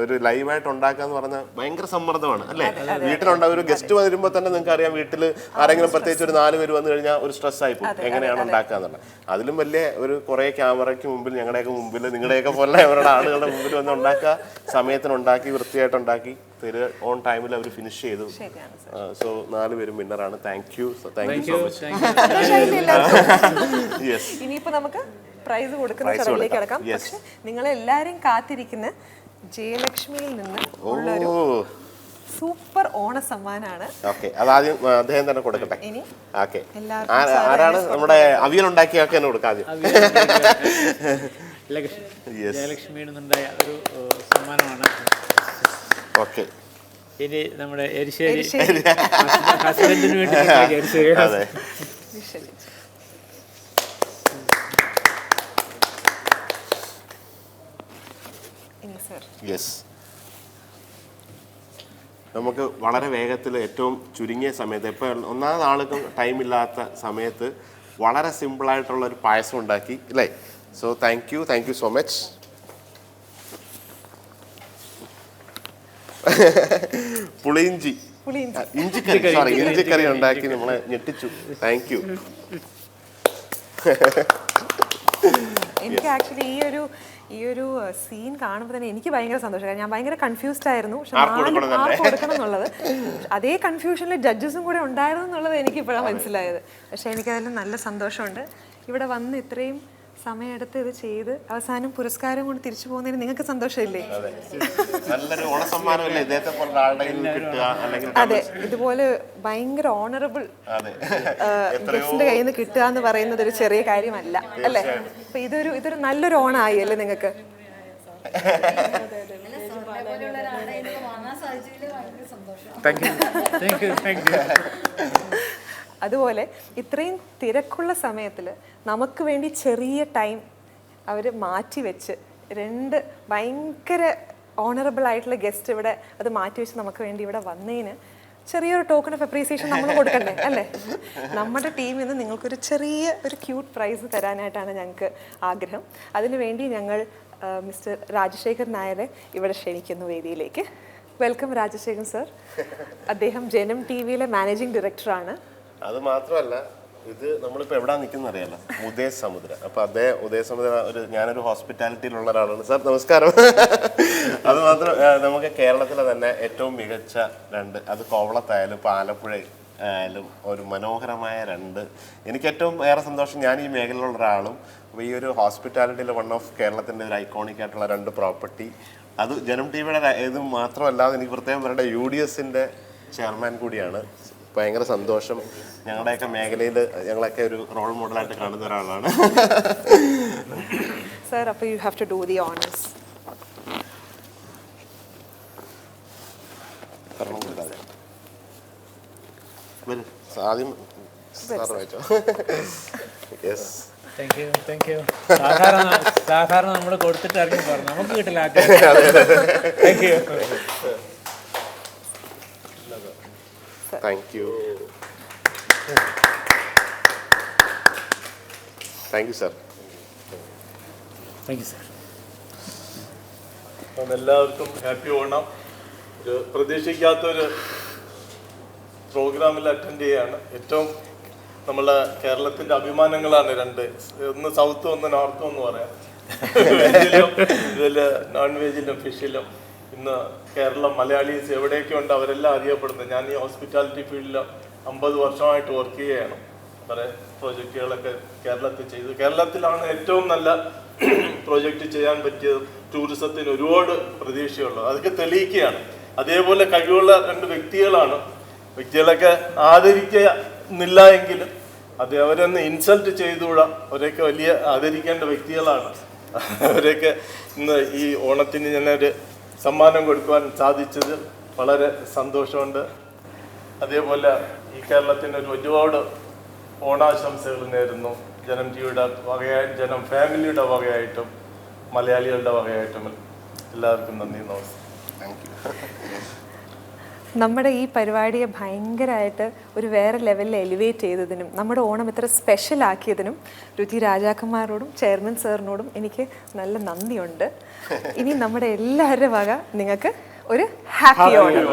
[SPEAKER 5] ഒരു ലൈവായിട്ട് ഉണ്ടാക്കുക എന്ന് പറഞ്ഞാൽ ഭയങ്കര സമ്മർദ്ദമാണ് അല്ലേ. വീട്ടിലുണ്ടാവും, ഒരു ഗസ്റ്റ് വരുമ്പോൾ തന്നെ നിങ്ങൾക്ക് അറിയാം, വീട്ടിൽ ആരെങ്കിലും പ്രത്യേകിച്ച് ഒരു 4 പേര് വന്നു കഴിഞ്ഞാൽ ഒരു സ്ട്രെസ് ആയി പോകും, എങ്ങനെയാണ് ഉണ്ടാക്കുക എന്നുള്ളത്. അതിലും വലിയ ഒരു കുറേ ക്യാമറയ്ക്ക് മുമ്പിൽ, ഞങ്ങളുടെയൊക്കെ മുമ്പിൽ, നിങ്ങളുടെയൊക്കെ പോലെ അവരുടെ ആളുകളുടെ മുമ്പിൽ വന്ന് ഉണ്ടാക്കുക, സമയത്തിന് ഉണ്ടാക്കി, വൃത്തിയായിട്ട് ഉണ്ടാക്കി തരിക, ഓൺ ടൈമിൽ അവർ ഫിനിഷ് ചെയ്തു. സോ 4 പേരും വിന്നറാണ്. Thank you so much.
[SPEAKER 1] ഇനിയിപ്പോ നമുക്ക് പ്രൈസ് കൊടുക്കുന്ന ചടങ്ങിലേക്ക് കിടക്കാം. പക്ഷെ നിങ്ങളെല്ലാരും കാത്തിരിക്കുന്ന ജയലക്ഷ്മിയിൽ നിന്ന് ഉള്ളൊരു സൂപ്പർ ഓണ സമ്മാനാണ്.
[SPEAKER 5] അതാദ്യം അദ്ദേഹം തന്നെ കൊടുക്കട്ടെ. ആരാണ് നമ്മുടെ അവിയൽ ഉണ്ടാക്കിയൊക്കെ തന്നെ കൊടുക്കാം ആദ്യം.
[SPEAKER 6] ജയലക്ഷ്മിയിൽ നിന്നുണ്ടായ ഒരു സമ്മാനമാണ്.
[SPEAKER 5] ഓക്കെ,
[SPEAKER 6] ഇനി നമ്മുടെ എരിശ്ശേരി ഹസ്ബൻഡിന് വേണ്ടി
[SPEAKER 5] യെസ്. നമുക്ക് വളരെ വേഗത്തിൽ ഏറ്റവും ചുരുങ്ങിയ സമയത്ത്, ഇപ്പോൾ ഒന്നാമത് ആൾക്കും ടൈമില്ലാത്ത സമയത്ത് വളരെ സിമ്പിളായിട്ടുള്ള ഒരു പായസം ഉണ്ടാക്കി അല്ലേ. So thank you so much. ഇഞ്ചിക്കറി ഉണ്ടാക്കി നമ്മളെ ഞെട്ടിച്ചു. Thank you.
[SPEAKER 1] എനിക്ക് ആക്ച്വലി ഈ ഒരു സീൻ കാണുമ്പോൾ തന്നെ എനിക്ക് ഭയങ്കര സന്തോഷം. ഞാൻ ഭയങ്കര കൺഫ്യൂസ്ഡ് ആയിരുന്നു, പക്ഷെ ആർക്ക് കൊടുക്കണം എന്നുള്ളത്. അതേ കൺഫ്യൂഷനിൽ ജഡ്ജസും കൂടെ ഉണ്ടായിരുന്നു എന്നുള്ളത് എനിക്ക് ഇപ്പോഴാണ് മനസ്സിലായത്. പക്ഷെ എനിക്കതിൽ നല്ല സന്തോഷമുണ്ട്. ഇവിടെ വന്ന് ഇത്രയും സമയമെടുത്ത് ഇത് ചെയ്ത് അവസാനം പുരസ്കാരം കൊണ്ട് തിരിച്ചു പോകുന്നതിന് നിങ്ങൾക്ക് സന്തോഷമില്ലേ? അതെ, ഇതുപോലെ ഭയങ്കര ഓണറബിൾ ഗസ്റ്റിന്റെ കയ്യിൽ നിന്ന് കിട്ടുക എന്ന് പറയുന്നത് ഒരു ചെറിയ കാര്യമല്ല അല്ലേ. അപ്പൊ ഇതൊരു നല്ലൊരു ഓണമായി അല്ലേ നിങ്ങൾക്ക്? അതുപോലെ ഇത്രയും തിരക്കുള്ള സമയത്തിൽ നമുക്ക് വേണ്ടി ചെറിയ ടൈം അവർ മാറ്റിവെച്ച് 2 ഭയങ്കര ഓണറബിൾ ആയിട്ടുള്ള ഗസ്റ്റ് ഇവിടെ അത് മാറ്റിവെച്ച് നമുക്ക് വേണ്ടി ഇവിടെ വന്നതിന് ചെറിയൊരു ടോക്കൺ ഓഫ് അപ്രീസിയേഷൻ നമ്മൾ കൊടുക്കണ്ടേ അല്ലേ? നമ്മുടെ ടീമിൽ നിന്ന് നിങ്ങൾക്കൊരു ഒരു ക്യൂട്ട് പ്രൈസ് തരാനായിട്ടാണ് ഞങ്ങൾക്ക് ആഗ്രഹം. അതിനുവേണ്ടി ഞങ്ങൾ മിസ്റ്റർ രാജശേഖർ നായരെ ഇവിടെ ക്ഷണിക്കുന്നു വേദിയിലേക്ക്. Welcome Rajasekhar sir. അദ്ദേഹം ജനം ടിവിയിലെ മാനേജിംഗ് ഡയറക്ടറാണ്.
[SPEAKER 5] അത് മാത്രമല്ല, ഇത് നമ്മളിപ്പോൾ എവിടെ നിൽക്കുന്ന അറിയാലോ, ഉദയസമുദ്ര. അപ്പോൾ ഉദയസമുദ്ര ഞാനൊരു ഹോസ്പിറ്റാലിറ്റിയിലുള്ള ഒരാളാണ്. സാർ നമസ്കാരം. അത് മാത്രം, നമുക്ക് കേരളത്തിലെ തന്നെ ഏറ്റവും മികച്ച 2, അത് കോവളത്തായാലും ഇപ്പോൾ ആലപ്പുഴ ആയാലും ഒരു മനോഹരമായ 2, എനിക്ക് ഏറ്റവും ഏറെ സന്തോഷം, ഞാൻ ഈ മേഖലയിലുള്ള ഒരാളും അപ്പോൾ ഈ ഒരു ഹോസ്പിറ്റാലിറ്റിയിൽ വൺ ഓഫ് കേരളത്തിൻ്റെ ഒരു ഐക്കോണിക് ആയിട്ടുള്ള 2 പ്രോപ്പർട്ടി, അത് ജനം ടിവിയുടെ ഇത് മാത്രമല്ലാതെ എനിക്ക് പ്രത്യേകം പറയേണ്ട UDSൻ്റെ ചെയർമാൻ കൂടിയാണ്. ഭയങ്കര സന്തോഷം. ഞങ്ങളുടെയൊക്കെ മേഖലയിൽ ഞങ്ങളൊക്കെ ഒരു റോൾ മോഡലായിട്ട് കാണുന്ന ഒരാളാണ്.
[SPEAKER 1] സർ, അപ്പോൾ you have to do the honours.
[SPEAKER 5] ആദ്യം സാർ വായിച്ചോ. Yes,
[SPEAKER 6] thank you. സാധാരണ നമ്മൾ കൊടുത്തിട്ട് ഇറങ്ങി പറഞ്ഞു, നമുക്ക് കിട്ടില്ല. Thank you.
[SPEAKER 5] Thank you. Thank you sir.
[SPEAKER 6] Thank you sir.
[SPEAKER 7] എല്ലാവർക്കും ഹാപ്പി ഓണം. ഒരു പ്രതീക്ഷിക്കാത്തൊരു പ്രോഗ്രാമിൽ അറ്റൻഡ് ചെയ്യാണ്. ഏറ്റവും നമ്മളെ കേരളത്തിൻ്റെ അഭിമാനങ്ങളാണ് 2, ഒന്ന് സൗത്തും ഒന്ന് നോർത്തും എന്ന് പറയാം. വെജിലും ഇതിൽ നോൺ വെജിലും ഫിഷിലും ഇന്ന് കേരളം മലയാളീസ് എവിടെയൊക്കെ ഉണ്ട് അവരെല്ലാം അറിയപ്പെടുന്നത്. ഞാൻ ഈ ഹോസ്പിറ്റാലിറ്റി ഫീൽഡിൽ 50 വർഷമായിട്ട് വർക്ക് ചെയ്യുകയാണ്. കുറേ പ്രോജക്റ്റുകളൊക്കെ കേരളത്തിൽ ചെയ്തു. കേരളത്തിലാണ് ഏറ്റവും നല്ല പ്രോജക്റ്റ് ചെയ്യാൻ പറ്റിയത്. ടൂറിസത്തിന് ഒരുപാട് പ്രതീക്ഷയുള്ളത്, അതൊക്കെ തെളിയിക്കുകയാണ്. അതേപോലെ കഴിവുള്ള 2 വ്യക്തികളൊക്കെ ആദരിക്കുന്നില്ല എങ്കിലും അവരൊന്ന് ഇൻസൾട്ട് ചെയ്തുകൂടാ. അവരൊക്കെ വലിയ ആദരിക്കേണ്ട വ്യക്തികളാണ്. അവരൊക്കെ ഇന്ന് ഈ ഓണത്തിന് ഞാനൊരു സമ്മാനം കൊടുക്കുവാൻ സാധിച്ചത് വളരെ സന്തോഷമുണ്ട്. അതേപോലെ ഈ കേരളത്തിന് ഒരുപാട് ഓണാശംസകൾ നേരുന്നു. ജനം ടിവിയുടെ വകയായി ജനം ഫാമിലിയുടെ വകയായിട്ടും മലയാളികളുടെ വകയായിട്ടും എല്ലാവർക്കും നന്ദി, നമസ്കാരം.
[SPEAKER 1] നമ്മുടെ ഈ പരിപാടിയെ ഭയങ്കരമായിട്ട് ഒരു വേറെ ലെവലിൽ എലിവേറ്റ് ചെയ്തതിനും നമ്മുടെ ഓണം ഇത്ര സ്പെഷ്യൽ ആക്കിയതിനും രുചി രാജാക്കന്മാരോടും ചെയർമാൻ സാറിനോടും എനിക്ക് നല്ല നന്ദിയുണ്ട്. ഇനി നമ്മുടെ എല്ലാവരുടെ വക നിങ്ങൾക്ക് ഒരു ഹാപ്പി ഓണം.